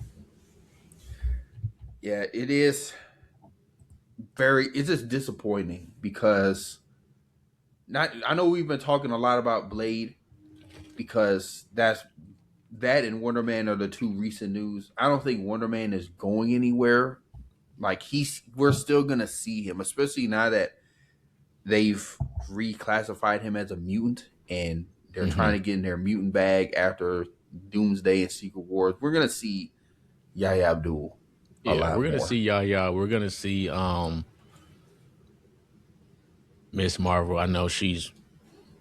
Yeah, it is it's just disappointing because I know we've been talking a lot about Blade because that and Wonder Man are the 2 recent news. I don't think Wonder Man is going anywhere. Like we're still gonna see him, especially now that they've reclassified him as a mutant and they're trying to get in their mutant bag after Doomsday and Secret Wars. We're gonna see Yahya Abdul. Yeah, we're gonna see Yahya. We're gonna see Miss Marvel. I know she's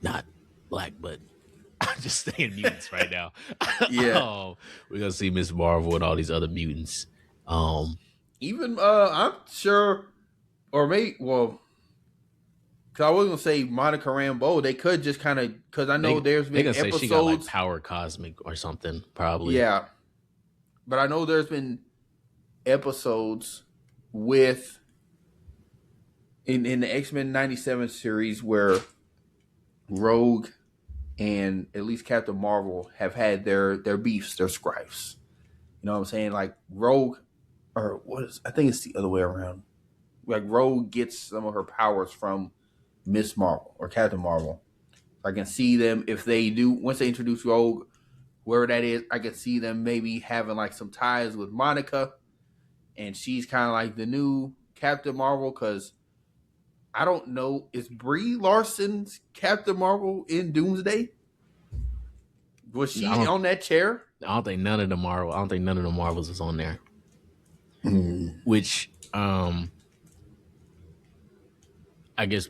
not black, but I'm just saying mutants right now. Yeah. We're gonna see Miss Marvel and all these other mutants. Even I'm sure, or maybe because I was gonna say Monica Rambeau. They could just kind of because I know there's been episodes. Say she got like power cosmic or something, probably. Yeah, but I know there's been episodes with in the X-Men 97 series where Rogue and at least Captain Marvel have had their beefs, their strifes. You know what I'm saying? Like Rogue, or I think it's the other way around. Like Rogue gets some of her powers from Miss Marvel or Captain Marvel. I can see them if they do once they introduce Rogue, wherever that is. I can see them maybe having like some ties with Monica, and she's kind of like the new Captain Marvel because I don't know, is Brie Larson's Captain Marvel in Doomsday? Was she on that chair? I don't think none of the Marvels is on there. Which I guess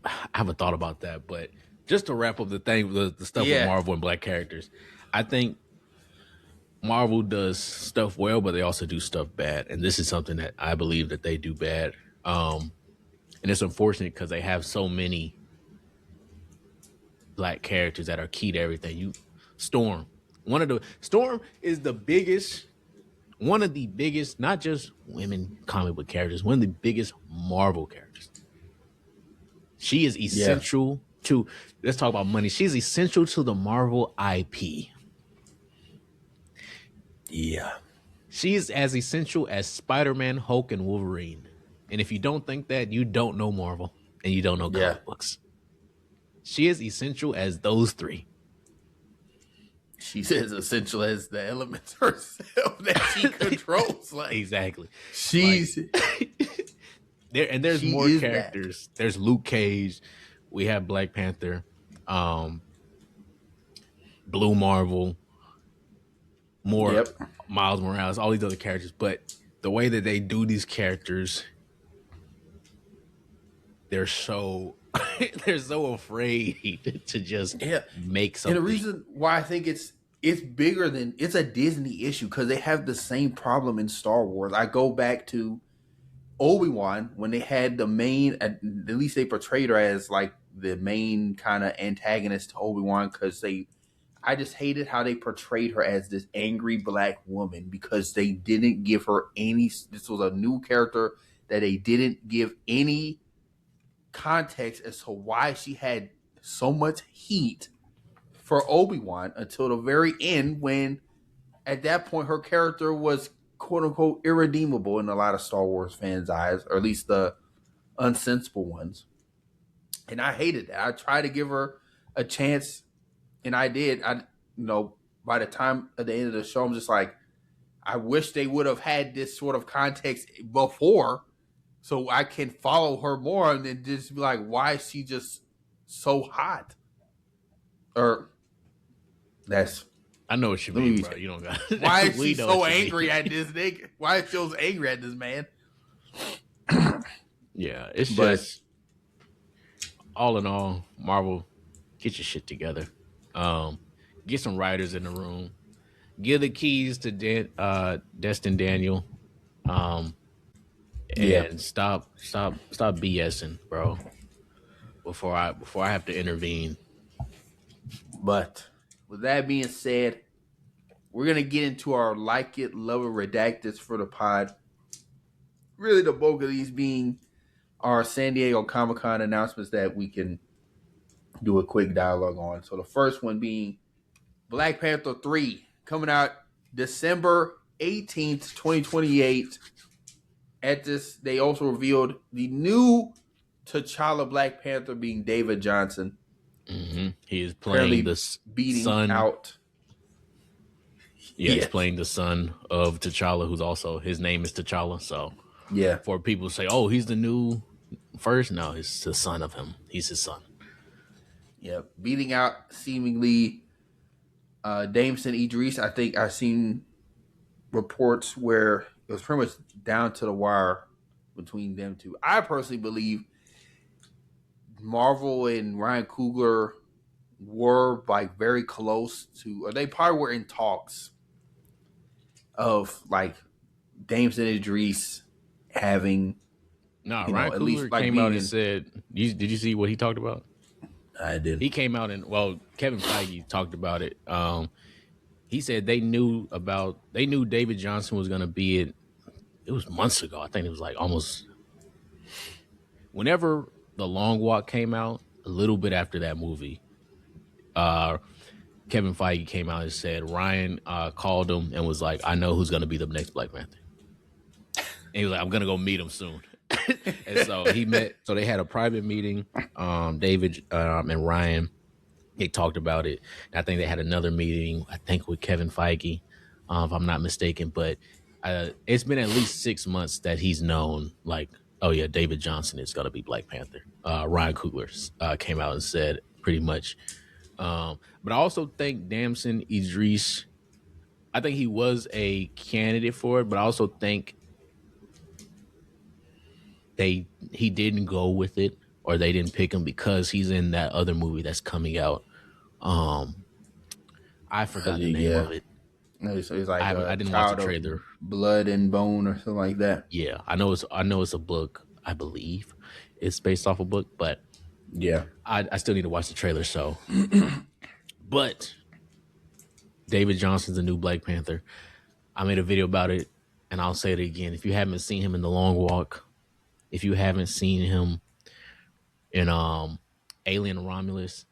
I haven't thought about that, but just to wrap up the stuff with Yeah. Marvel and black characters, I think Marvel does stuff well, but they also do stuff bad, and this is something that I believe that they do bad. And it's unfortunate because they have so many black characters that are key to everything. Storm, Storm is the biggest, one of the biggest, not just women comic book characters, one of the biggest Marvel characters. She is Yeah. essential to. Let's talk about money. She's essential to the Marvel IP. Yeah. She's as essential as Spider-Man, Hulk, and Wolverine. And if you don't think that, you don't know Marvel and you don't know Yeah. comic books. She is essential as those three. She's as essential as the elements herself that she controls. Like Exactly. she's There's she more is characters. There's Luke Cage. We have Black Panther, Blue Marvel, more Yep. Miles Morales, all these other characters. But the way that they do these characters, they're so they're so afraid to just Yeah. make And something. the reason why I think it's bigger than it's a Disney issue because they have the same problem in Star Wars. I go back to Obi-Wan when they had the main, at least they portrayed her as like the main kind of antagonist to Obi-Wan because I just hated how they portrayed her as this angry black woman because they didn't give her any. This was a new character that they didn't give any context as to why she had so much heat for Obi-Wan until the very end when at that point her character was quote unquote irredeemable in a lot of Star Wars fans' eyes, or at least the unsensible ones. And I hated that. I tried to give her a chance and I did. By the time at the end of the show, I'm just like, I wish they would have had this sort of context before so I can follow her more and then just be like, why is she just so hot? Or that's I know what you mean, bro. You don't got. why is she so angry at this nigga? Why is she so angry at this man? Yeah, it's just all in all, Marvel, get your shit together. Get some writers in the room. Give the keys to Destin Daniel. And stop BSing, bro. Before I have to intervene. But with that being said, we're gonna get into our like it, love it, redacted for the pod. Really, the bulk of these being our San Diego Comic-Con announcements that we can do a quick dialogue on. So the first one being Black Panther 3 coming out December 18th, 2028. At this, they also revealed the new T'Challa Black Panther being David Johnson. Mm-hmm. He is playing the beating son out. Yeah, he's playing the son of T'Challa, who's also, his name is T'Challa. So yeah, for people to say, oh, he's the new first, no, he's the son of him. He's his son. Yeah, beating out seemingly Damson Idris. I think I've seen reports where it was pretty much down to the wire between them two. I personally believe Marvel and Ryan Coogler were like very close to, or they probably were in talks of like Damson Idris having. No, Ryan Coogler came out and said, did you see what he talked about? I did. He came out and, well, Kevin Feige talked about it. He said they knew David Johnson was going to be it. It was months ago. I think it was like almost whenever The Long Walk came out, a little bit after that movie. Kevin Feige came out and said Ryan called him and was like, I know who's going to be the next Black Panther. And he was like, I'm going to go meet him soon. And so so they had a private meeting, David and Ryan. They talked about it. And I think they had another meeting, I think with Kevin Feige, if I'm not mistaken. But it's been at least 6 months that he's known, like, oh yeah, David Johnson is going to be Black Panther. Ryan Coogler came out and said pretty much. But I also think Damson Idris, I think he was a candidate for it, but I also think he didn't go with it or they didn't pick him because he's in that other movie that's coming out. Um, I forgot the name Yeah, of it. it's like I a didn't watch the child of trailer. blood and bone or something like that. Yeah, I know it's a book. I believe it's based off a book, but Yeah, I still need to watch the trailer. So, but David Johnson's the new Black Panther. I made a video about it, and I'll say it again. If you haven't seen him in The Long Walk, if you haven't seen him in Alien Romulus,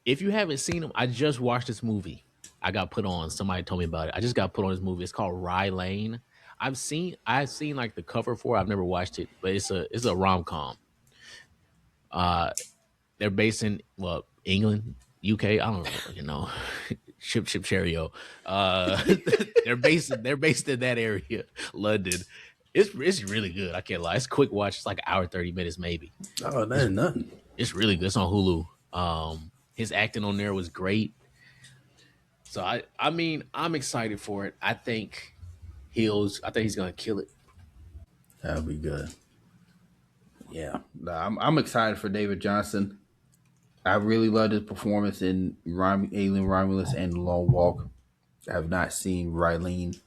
if you haven't seen him, I just watched this movie. I got put on. Somebody told me about it. I just got put on this movie. It's called Rye Lane. I've seen like the cover for it. I've never watched it, but it's a rom com. Uh, they're based in England, UK. I don't know, ship cheerio. They're based in that area, London. It's really good. I can't lie. It's a quick watch. It's like an hour 30 minutes maybe. oh, that It's is nothing. it's really good. It's on Hulu. His acting on there was great. So I mean I'm excited for it. I think he's gonna kill it. That'll be good. Yeah, nah, I'm excited for David Johnson. I really loved his performance in Alien Romulus and Long Walk. I have not seen Rylene,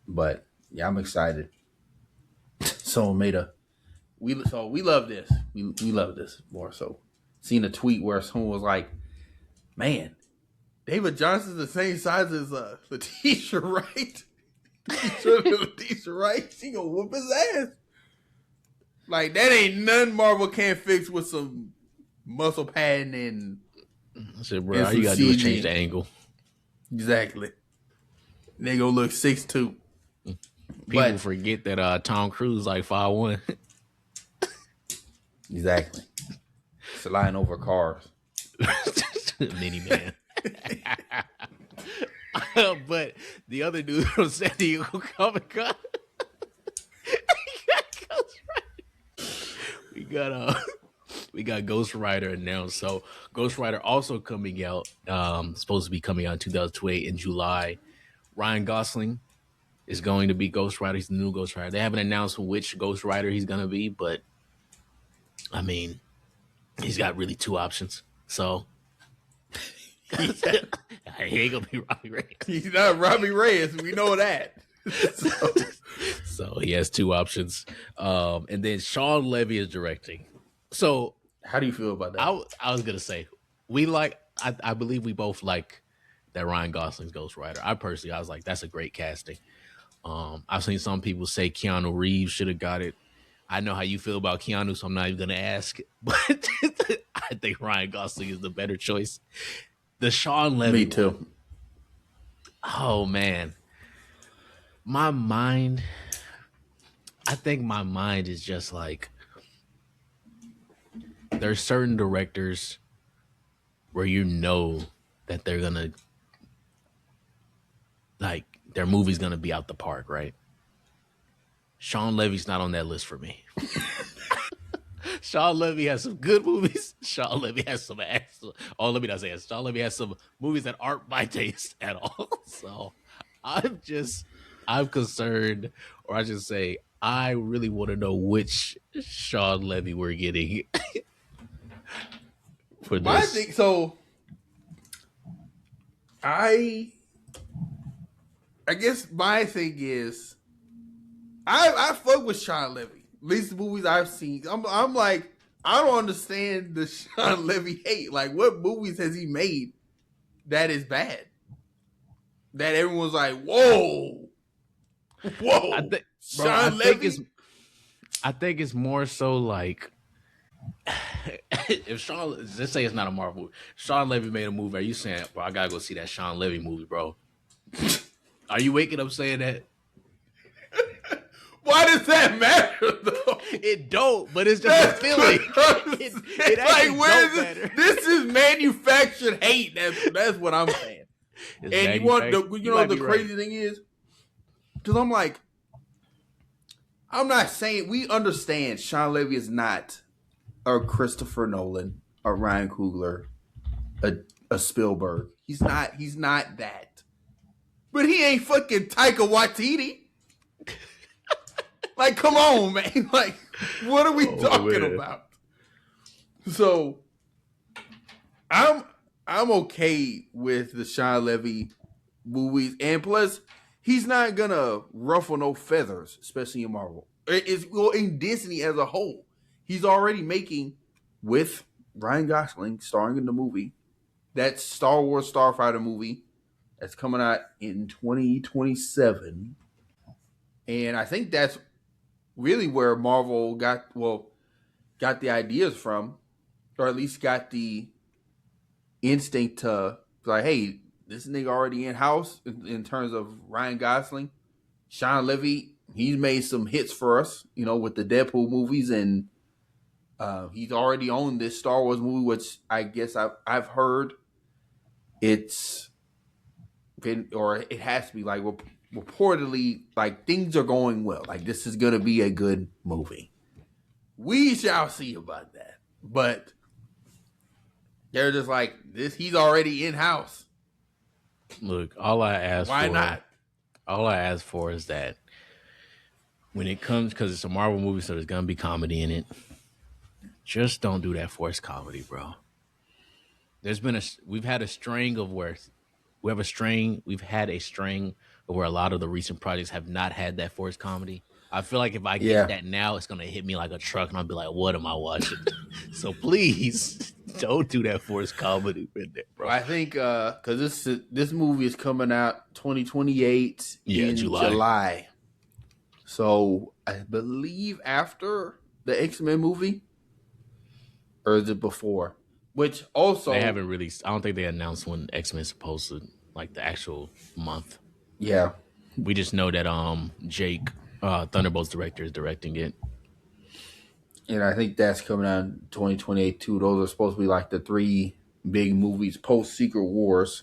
but yeah, I'm excited. Someone made a we love this. We love this more so. Seen a tweet where someone was like, "Man, David Johnson's the same size as Letitia Wright. Letitia Wright, she gonna whoop his ass. Like that ain't none Marvel can't fix with some muscle padding I said, bro, and all some you gotta do is change the CG. angle. Exactly. They gonna look 6'2". People But forget that Tom Cruise like 5'1". exactly, sliding over cars. Miniman. But the other dude from San Diego Comic Con, we got we got Ghost Rider announced. So Ghost Rider also coming out, supposed to be coming out in 2028 in July. Ryan Gosling is going to be Ghost Rider. He's the new Ghost Rider. They haven't announced which Ghost Rider he's gonna be, but I mean, he's got really two options. So he ain't gonna be Robbie Reyes. He's not Robbie Reyes. We know that. So, So he has two options. And then Sean Levy is directing. So how do you feel about that? I was gonna say I believe we both like that Ryan Gosling's Ghost Rider. I was like, that's a great casting. I've seen some people say Keanu Reeves should have got it. I know how you feel about Keanu, so I'm not even gonna ask. But I think Ryan Gosling is the better choice. The Sean Levy. Me too. One, oh man. My mind, I think my mind is just like there's certain directors where you know that they're gonna like their movie's gonna be out the park, right? Sean Levy's not on that list for me. Sean Levy has some good movies. Sean Levy has some excellent. Oh, let me not say it. Sean Levy has some movies that aren't my taste at all. So I'm concerned, or I should say, I really want to know which Sean Levy we're getting for My this. thing, so I I guess my thing is I fuck with Sean Levy. At least the movies I've seen. I'm like, I don't understand the Sean Levy hate. Like, what movies has he made that is bad? That everyone's like, whoa, I whoa, think, bro, Sean Levy. I think it's more so like if Sean, let's say it's not a Marvel movie. Sean Levy made a movie. Are you saying, bro, I gotta go see that Sean Levy movie, bro? Are you waking up saying that? Why does that matter though? It don't, but it's just a feeling. It actually like, where don't is matter. this is manufactured hate. That's what I'm saying. It's And you want might the be crazy right. thing is, because I'm like, I'm not saying we understand Sean Levy is not a Christopher Nolan, a Ryan Coogler, a Spielberg. He's not. He's not that. But he ain't fucking Taika Waititi. Like, come on, man. Like, what are we Oh talking man. about? So I'm okay with the Sean Levy movies, and plus, he's not gonna ruffle no feathers, especially in Marvel. It's well in Disney as a whole. He's already making with Ryan Gosling starring in the movie that Star Wars Starfighter movie that's coming out in 2027, and I think that's really where Marvel got the ideas from, or at least got the instinct to like, hey, this nigga already in house in terms of Ryan Gosling. Sean Levy, he's made some hits for us, with the Deadpool movies, and he's already on this Star Wars movie, which I guess I've heard it's been, or it has to be like reportedly like things are going well. Like this is gonna be a good movie. We shall see about that, but they're just like this. He's already in house. Look, Why not? all I ask for is that when it comes, because it's a Marvel movie, so there's gonna be comedy in it. Just don't do that forced comedy, bro. We've had a string of where we've had a string of where a lot of the recent projects have not had that forced comedy. I feel like if I get Yeah, that now, it's gonna hit me like a truck, and I'll be like, "What am I watching?" So please don't do that forced comedy in there, bro. I think because this movie is coming out 2028 Yeah, in July. July, so I believe after the X-Men movie, or is it before? Which They also, haven't released. I don't think they announced when X Men is supposed to, like the actual month. yeah, We just know that Jake, Thunderbolt's director, is directing it. and I think that's coming out in 2028 too. Those are supposed to be like the three big movies post Secret Wars.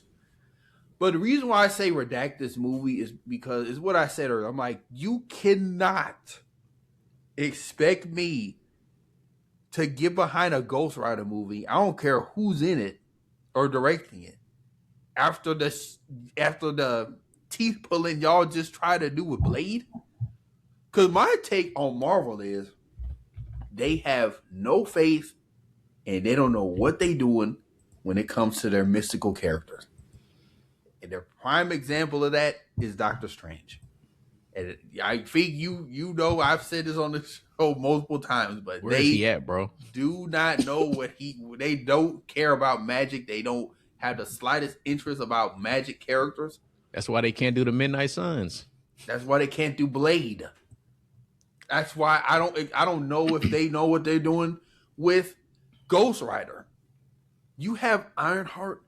But the reason why I say redact this movie is because it's what I said earlier. I'm like, you cannot expect me to get behind a Ghost Rider movie. I don't care who's in it or directing it. After the teeth pulling y'all just try to do with Blade. Because my take on Marvel is they have no faith and they don't know what they're doing when it comes to their mystical characters. And their prime example of that is Doctor Strange. And I think you know I've said this on the show multiple times, but Where is he at, bro? do not know they don't care about magic. They don't have the slightest interest about magic characters. That's why they can't do the Midnight Suns. That's why they can't do Blade. That's why I don't know if they know what they're doing with Ghost Rider. You have Ironheart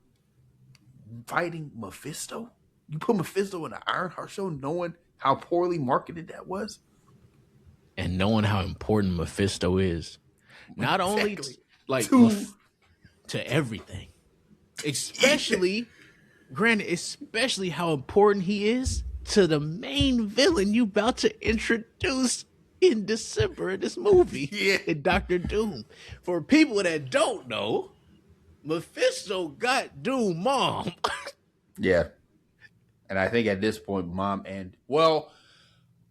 fighting Mephisto. You put Mephisto in the Ironheart show, knowing how poorly marketed that was. And knowing how important Mephisto is, not only Exactly. like To to everything, especially granted, especially how important he is to the main villain you about to introduce in December in this movie, Yeah. in Doctor Doom. For people that don't know, Mephisto got Doom mom. Yeah. And I think at this point, mom and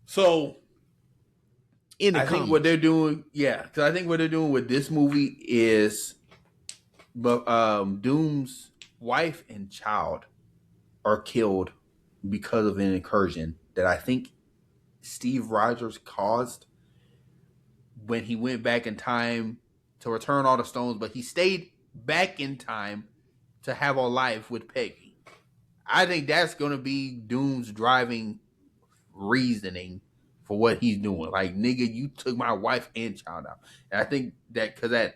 so In the I think what they're doing, because I think what they're doing with this movie is, but Doom's wife and child are killed because of an incursion that I think Steve Rogers caused when he went back in time to return all the stones, but he stayed back in time to have a life with Peggy. I think that's going to be Doom's driving reasoning for what he's doing. Like, nigga, you took my wife and child out. And I think that because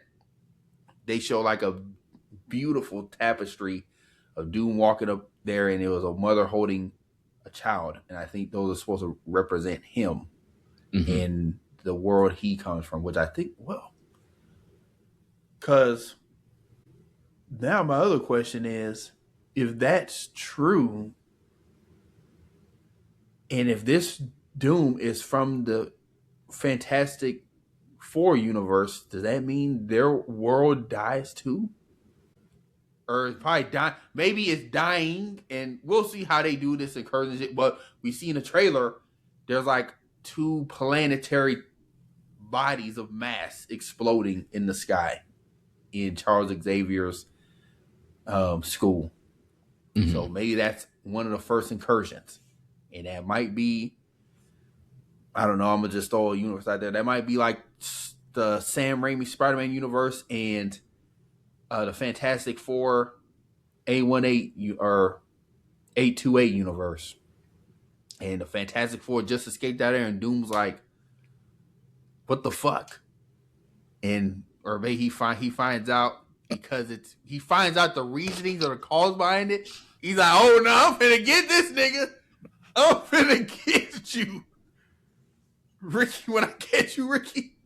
they show like a beautiful tapestry of Doom walking up there, and it was a mother holding a child. And I think those are supposed to represent him in the world he comes from, which I think, because now my other question is, if that's true, and if this Doom is from the Fantastic Four universe, does that mean their world dies too? Or it's probably dying. Maybe it's dying, and we'll see how they do this incursion. But we see in the trailer, there's like two planetary bodies of mass exploding in the sky in Charles Xavier's school. Mm-hmm. So maybe that's one of the first incursions. And that might be, I don't know, I'm going to just throw a universe out there. That might be like the Sam Raimi Spider-Man universe and the Fantastic Four A18 or 828 universe. And the Fantastic Four just escaped out there, and Doom's like, what the fuck? And or maybe he finds out because he finds out the reasonings or the cause behind it. He's like, oh no, I'm finna get this nigga. I'm finna get you. Ricky, when I catch you, Ricky.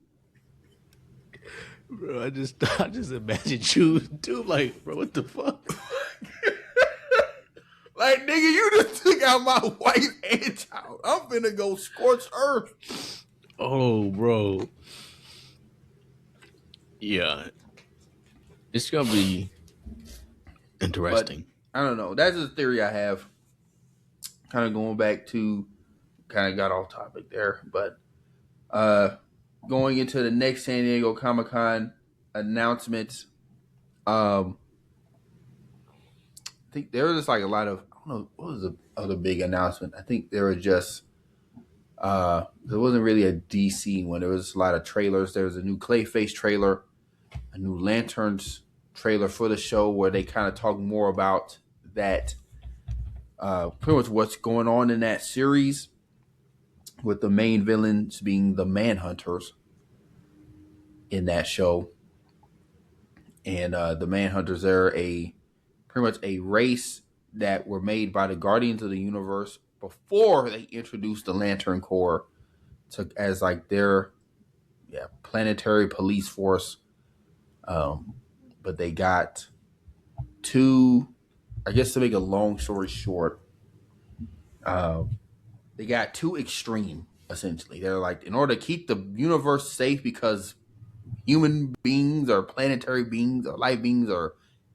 Bro, I just imagine you too, like, bro, what the fuck? Like, nigga, you just took out my wife and child. I'm finna go scorched earth. Oh, bro. Yeah. It's gonna be interesting. But, I don't know. That's a theory I have. Kind of going back to, kind of got off topic there, but going into the next San Diego Comic-Con announcements, I think there was just like a lot of, I don't know, what was the other big announcement? I think there were just, there wasn't really a DC one. There was a lot of trailers. There was a new Clayface trailer, a new Lanterns trailer for the show where they kind of talk more about that, pretty much what's going on in that series, with the main villains being the Manhunters in that show. And the Manhunters are pretty much a race that were made by the Guardians of the Universe before they introduced the Lantern Corps as like their planetary police force. But they got two, I guess to make a long story short, they got too extreme, essentially. They're like, in order to keep the universe safe, because human beings or planetary beings or life beings are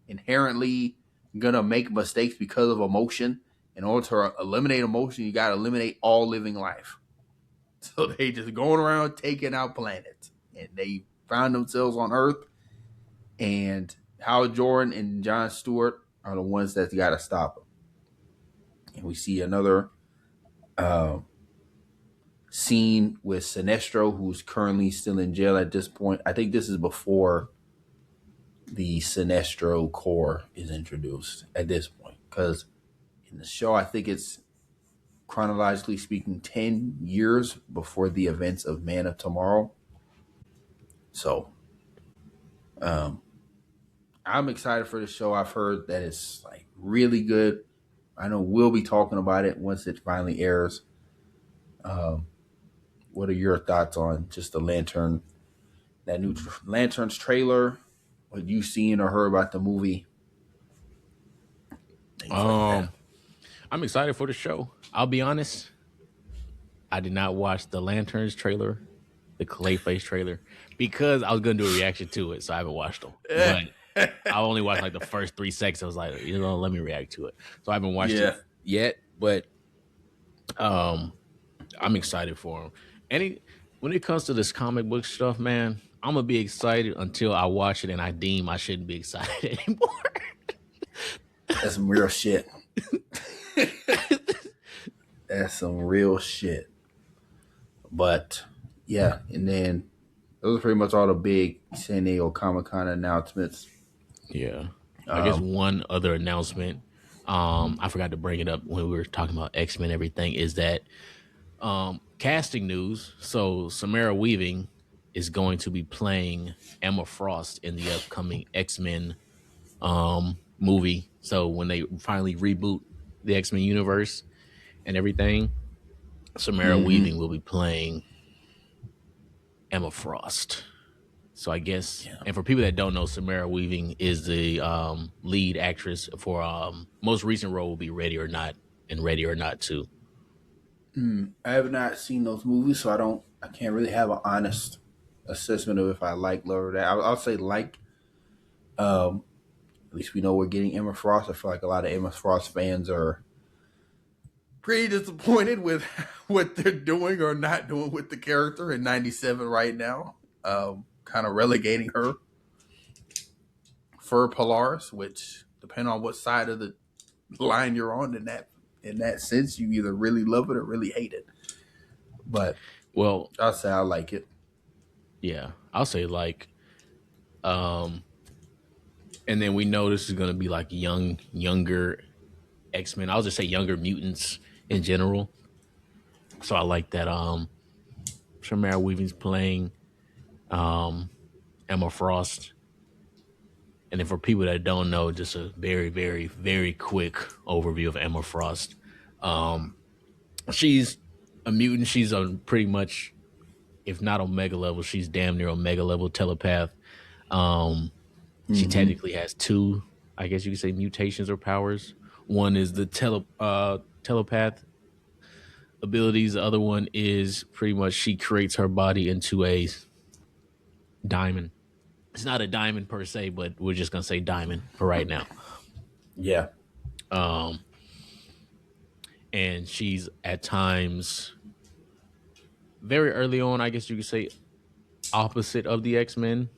inherently gonna make mistakes because of emotion. In order to eliminate emotion, you gotta eliminate all living life. So they just going around taking out planets. And they found themselves on Earth, and Hal Jordan and Jon Stewart are the ones that gotta stop them. And we see another scene with Sinestro, who's currently still in jail at this point. I think this is before the Sinestro Corps is introduced at this point, because in the show, I think it's, chronologically speaking, 10 years before the events of Man of Tomorrow. So, I'm excited for the show. I've heard that it's like really good. I know we'll be talking about it once it finally airs. What are your thoughts on just the that new Lanterns trailer? What you've seen or heard about the movie? Things like that. I'm excited for the show. I'll be honest, I did not watch the Lanterns trailer, the Clayface trailer, because I was gonna do a reaction to it, so I haven't watched them. But I only watched like the first 3 seconds. I was like, let me react to it. So I haven't watched it yet, but I'm excited for them. When it comes to this comic book stuff, man, I'm gonna be excited until I watch it and I deem I shouldn't be excited anymore. That's some real shit. That's some real shit. But yeah, and then those are pretty much all the big San Diego Comic-Con announcements. Yeah. I guess one other announcement, I forgot to bring it up when we were talking about X-Men and everything, is that casting news. So Samara Weaving is going to be playing Emma Frost in the upcoming X-Men movie. So when they finally reboot the X-Men universe and everything, Samara Weaving will be playing Emma Frost. So I guess, and for people that don't know, Samara Weaving is the lead actress for most recent role will be Ready or Not and Ready or Not 2. I have not seen those movies, so I can't really have an honest assessment of if I like, love, or that. I'll say like. At least we know we're getting Emma Frost. I feel like a lot of Emma Frost fans are pretty disappointed with what they're doing or not doing with the character in 97 right now. Kind of relegating her for Polaris, which depending on what side of the line you're on in that sense, you either really love it or really hate it. But Well, I'll say I like it. yeah, I'll say like, um, and then we know this is gonna be like younger X-Men. I'll just say younger mutants in general. So I like that. Shamara Weaving's playing Emma Frost. And then for people that don't know, just a very, very, very quick overview of Emma Frost. She's a mutant. She's on pretty much, if not Omega level, she's damn near Omega level telepath. She technically has two, I guess you could say, mutations or powers. One is the telepath abilities. The other one is pretty much she creates her body into a diamond. It's not a diamond per se, but we're just gonna say diamond for right now. Yeah. And she's at times very early on, I guess you could say, opposite of the X-Men,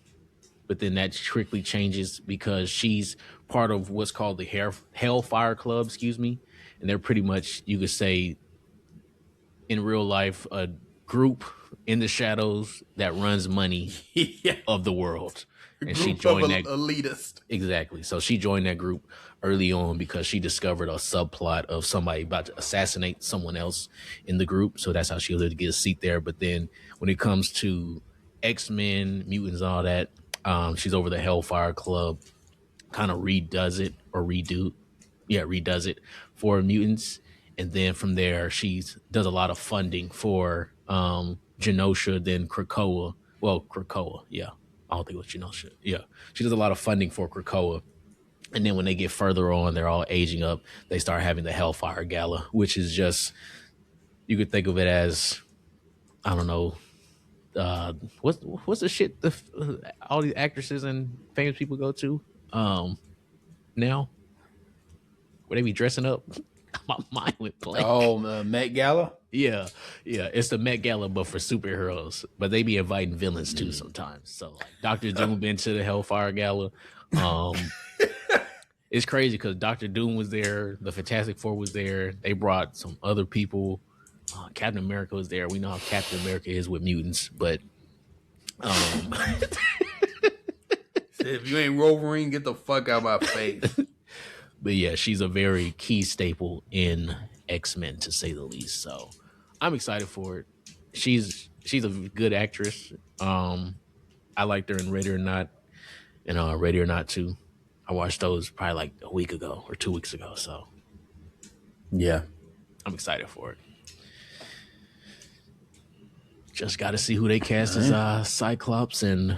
but then that strictly changes because she's part of what's called the Hellfire Club, excuse me, and they're pretty much, you could say, in real life, a group in the shadows that runs money Yeah. of the world. And she Group of joined that elitist. exactly. So she joined that group early on because she discovered a subplot of somebody about to assassinate someone else in the group. So that's how she was able to get a seat there. But then when it comes to X-Men, mutants, all that, she's over the Hellfire Club, kind of redoes it for mutants. And then from there, she does a lot of funding for Genosha, then Krakoa. Well, Krakoa, yeah. I don't think it was Genosha. Yeah. She does a lot of funding for Krakoa. And then when they get further on, they're all aging up. They start having the Hellfire Gala, which is just, you could think of it as, I don't know, what's the shit all these actresses and famous people go to now? Where they be dressing up? My mind went blank. Oh, Met Gala? Yeah, it's the Met Gala, but for superheroes. But they be inviting villains too sometimes. So like Doctor Doom been to the Hellfire Gala. It's crazy because Doctor Doom was there, the Fantastic Four was there. They brought some other people. Captain America was there. We know how Captain America is with mutants, but if you ain't Wolverine, get the fuck out of my face. But yeah, she's a very key staple in X-Men to say the least. So I'm excited for it. She's a good actress. I liked her in Ready or Not and Ready or Not 2. I watched those probably like a week ago or 2 weeks ago. So yeah, I'm excited for it. Just got to see who they cast as Cyclops, and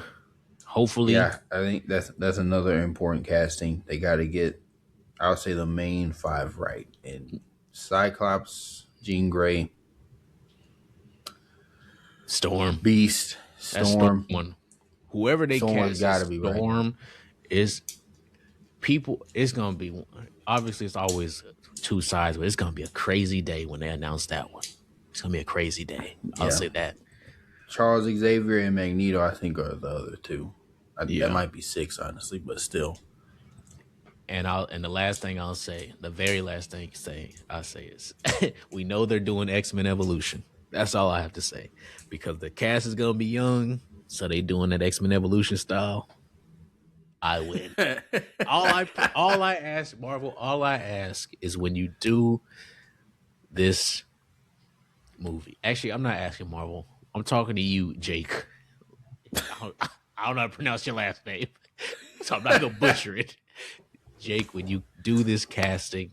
hopefully, yeah. I think that's another important casting. They got to get, I would say, the main five right. And Cyclops, Jean Grey, Storm, Beast, Storm. One. Whoever they cast, gotta be Storm right. is people. It's gonna be obviously it's always two sides, but it's gonna be a crazy day when they announce that one. It's gonna be a crazy day. I'll say that. Charles Xavier and Magneto, I think, are the other two. That might be six, honestly, but still. And the last thing I'll say, the very last thing I'll say is we know they're doing X-Men Evolution. That's all I have to say. Because the cast is gonna be young, so they doing that X-Men Evolution style. I win. all I ask, Marvel, all I ask is when you do this movie. Actually, I'm not asking Marvel. I'm talking to you, Jake. I don't know how to pronounce your last name, so I'm not gonna butcher it. Jake, when you do this casting,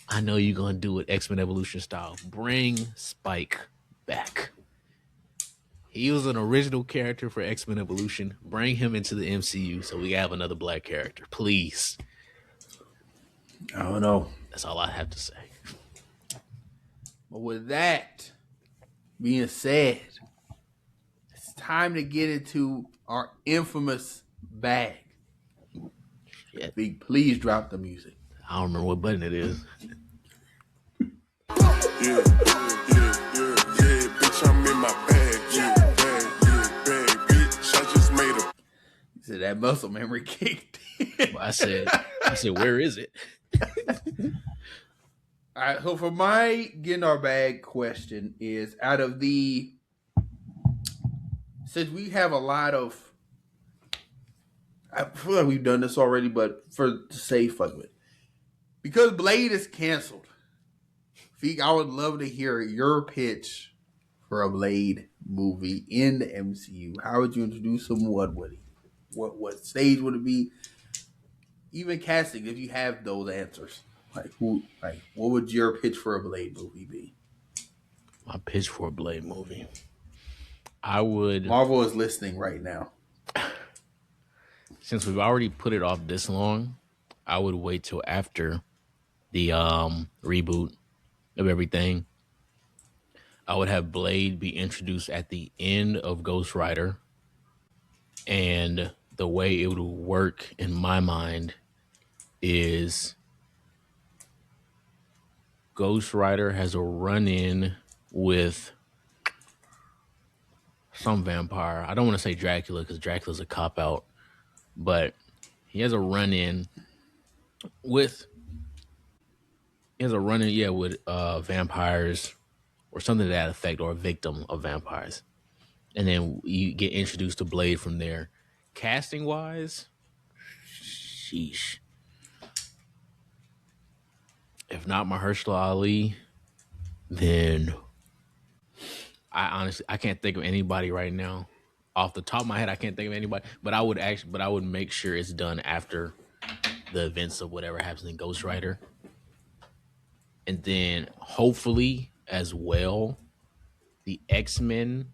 I know you're gonna do it X-Men Evolution style. Bring Spike back. He was an original character for X-Men Evolution. Bring him into the MCU so we have another black character, please. I don't know. That's all I have to say. But with that being said, it's time to get into our infamous bag. Yeah. Big, please drop the music. I don't remember what button it is. Yeah, bitch, I'm in my bag. Bag, bitch. I just made a. He said that muscle memory kicked in. I said, where is it? All right, so for my get in our bag question is out of the, since we have a lot of, I feel like we've done this already, but for to say fuck it, because Blade is canceled, Feek, I would love to hear your pitch for a Blade movie in the MCU. How would you introduce him? What would he? What stage would it be? Even casting, if you have those answers, like who, like what would your pitch for a Blade movie be? My pitch for a Blade movie. I would. Marvel is listening right now. Since we've already put it off this long, I would wait till after the reboot of everything. I would have Blade be introduced at the end of Ghost Rider. And the way it would work in my mind is Ghost Rider has a run-in with some vampire. I don't want to say Dracula because Dracula's a cop-out. But he has a run-in with... with vampires or something to that effect, or a victim of vampires. And then you get introduced to Blade from there. Casting wise, sheesh. If not Mahershala Ali, then I can't think of anybody right now. Off the top of my head, I can't think of anybody. But I would make sure it's done after the events of whatever happens in Ghost Rider. And then hopefully as well, the X-Men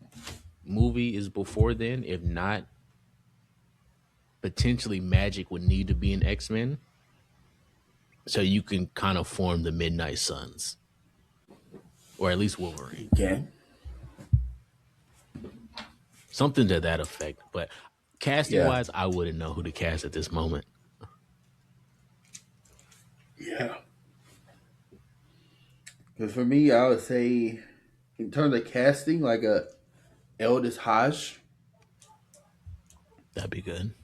movie is before then. If not, potentially Magic would need to be an X-Men, so you can kind of form the Midnight Suns, or at least Wolverine. Okay. Something to that effect. But casting wise, I wouldn't know who to cast at this moment. Yeah. Because for me, I would say, in terms of casting, like a Eldest Hodge. That'd be good.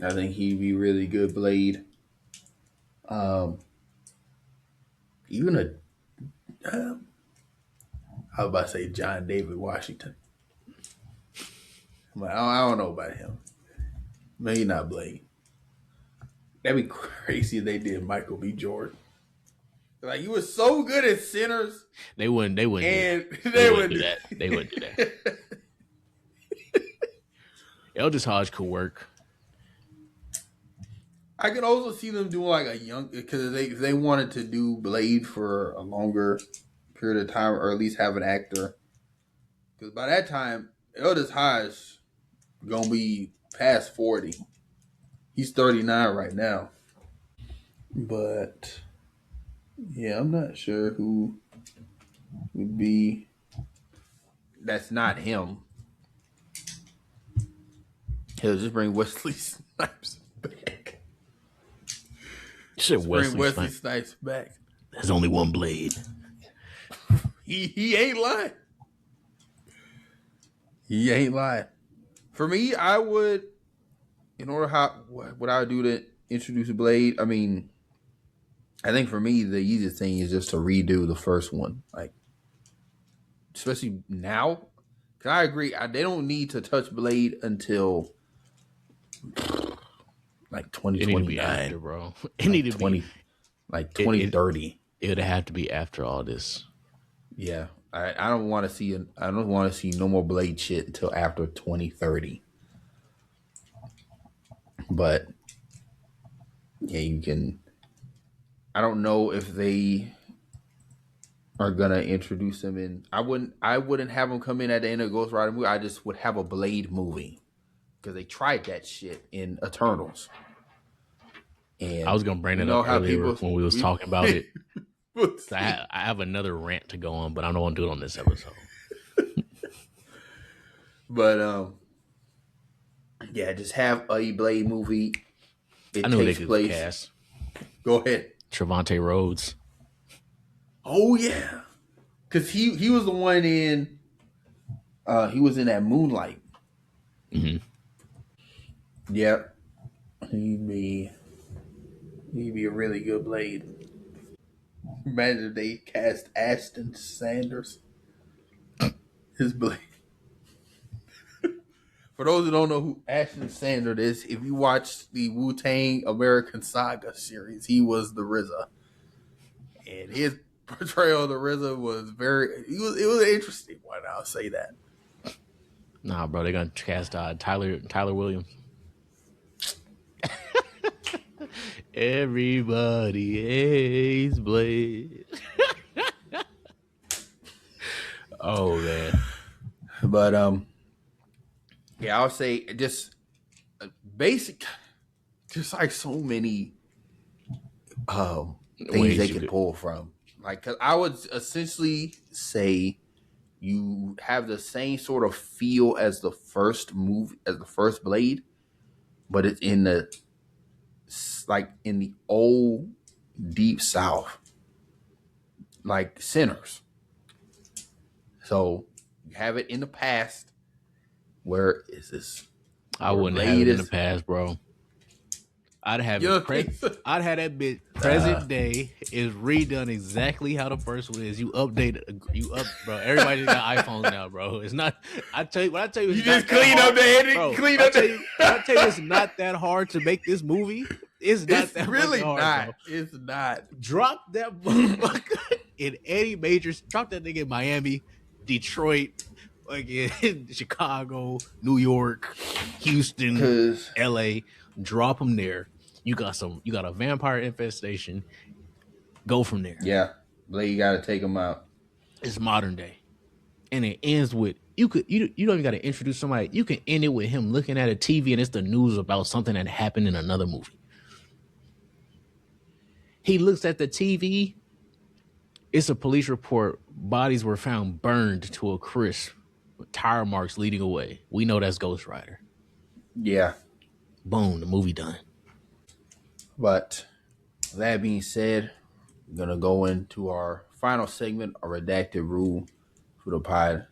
I think he'd be really good Blade. Even I was about to say John David Washington. But I don't know about him. Maybe not Blade. That'd be crazy if they did Michael B. Jordan. Like, he was so good at Sinners. They wouldn't. They wouldn't do that. They wouldn't do that. Eldest Hodge could work. I could also see them doing like a young, because if they wanted to do Blade for a longer period of time, or at least have an actor. Because by that time, Eldest Hodge gonna be past 40. He's 39 right now. But yeah, I'm not sure who would be. That's not him. He'll just bring Wesley Snipes back. You said Wesley Snipes back. There's only one Blade. He ain't lying. He ain't lying. For me, I would, in order what I would do to introduce a Blade, I mean, I think for me the easiest thing is just to redo the first one, like, especially now. Cause I agree, they don't need to touch Blade until like 2029. It need to be after, bro. It need to be like 2030. It would have to be after all this. Yeah, I don't want to see I don't want to see no more Blade shit until after 2030. But yeah, you can. I don't know if they are gonna introduce him in. I wouldn't have him come in at the end of the Ghost Rider movie. I just would have a Blade movie, because they tried that shit in Eternals. And I was gonna bring it up earlier when we was talking about it. I have another rant to go on, but I don't want to do it on this episode. But yeah, just have a Blade movie. I know they could cast. Go ahead. Trevante Rhodes. Oh yeah, because he was the one in. He was in that Moonlight. Mm-hmm. Yeah, he'd be a really good Blade. Imagine if they cast Ashton Sanders his Blade. For those who don't know who Ashton Sanders is, if you watch the Wu-Tang American Saga series, he was the RZA, and his portrayal of the RZA was it was an interesting one. I'll say that. Nah, bro, they're gonna cast Tyler Williams. Everybody hates Blade. Oh man. But yeah, I'll say just basic, just like so many things Ways they you could could- pull from. Like, 'cause I would essentially say you have the same sort of feel as the first Blade, but it's in the old deep South, like Sinners. So you have it in the past. Where is this? I wouldn't have it in the past, bro. I'd have I'd have that bit present day is redone exactly how the first one is. You update, bro. Everybody got iPhones now, bro. It's not. I tell you, it's you just clean up the edit. Bro, Clean up the. I tell you, it's not that hard to make this movie. It's not It's that really hard, not. bro. It's not. Drop that motherfucker in any major. Drop that nigga in Miami, Detroit, like in Chicago, New York, Houston, LA. Drop them there. You got a vampire infestation. Go from there. Yeah, Blade, you got to take him out. It's modern day, and it ends with you don't even got to introduce somebody. You can end it with him looking at a TV and it's the news about something that happened in another movie. He looks at the TV. It's a police report. Bodies were found burned to a crisp, with tire marks leading away. We know that's Ghost Rider. Yeah. Boom, the movie done. But that being said, we're going to go into our final segment, a redacted rule for the pod.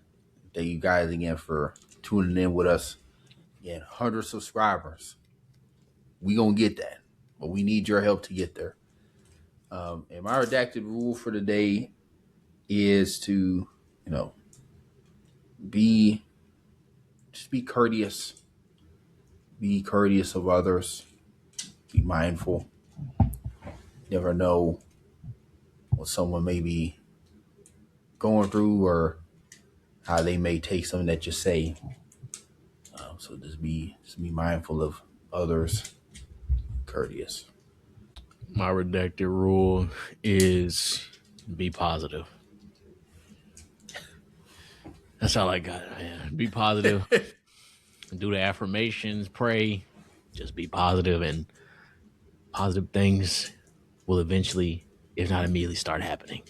Thank you guys again for tuning in with us. Again, 100 subscribers. We going to get that, but we need your help to get there. And my redacted rule for the day is to, be courteous. Be courteous of others. Be mindful. Never know what someone may be going through or how they may take something that you say. So just be mindful of others. Courteous. My redacted rule is be positive. That's all I got, man. Be positive. Do the affirmations, pray, just be positive, and positive things will eventually, if not immediately, start happening.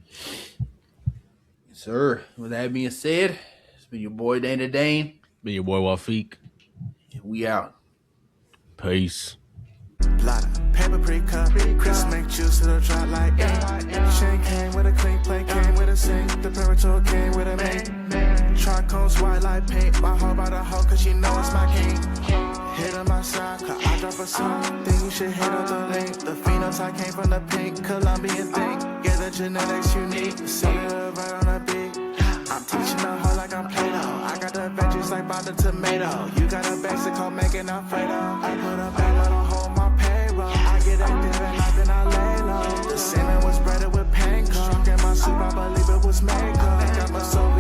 Yes, sir. With that being said, it's been your boy Dana Dane. Been your boy Wafik. And we out. Peace. Lot of paper pre-cut, Chris make juice to the drop like Shane came with a clean plate, came with a sink. The Parator came with a mate. Charcoal's white like paint. My hoe by the hoe, cause she know it's my king. Hit on my side, cause I drop a song. Think you should hit up the link. The phenotype came from the pink Colombian thing. Yeah, the genetics unique. See it right on the beat. I'm teaching the hoe like I'm Play-Doh. I got the veggies like by the tomato. You got a basic hoe making Alfredo. I put a bag on a hoe on my payroll. I get active at night, then I lay low. The salmon was breaded with panko. Struck in my soup, I believe it was mango. Think I'm a soul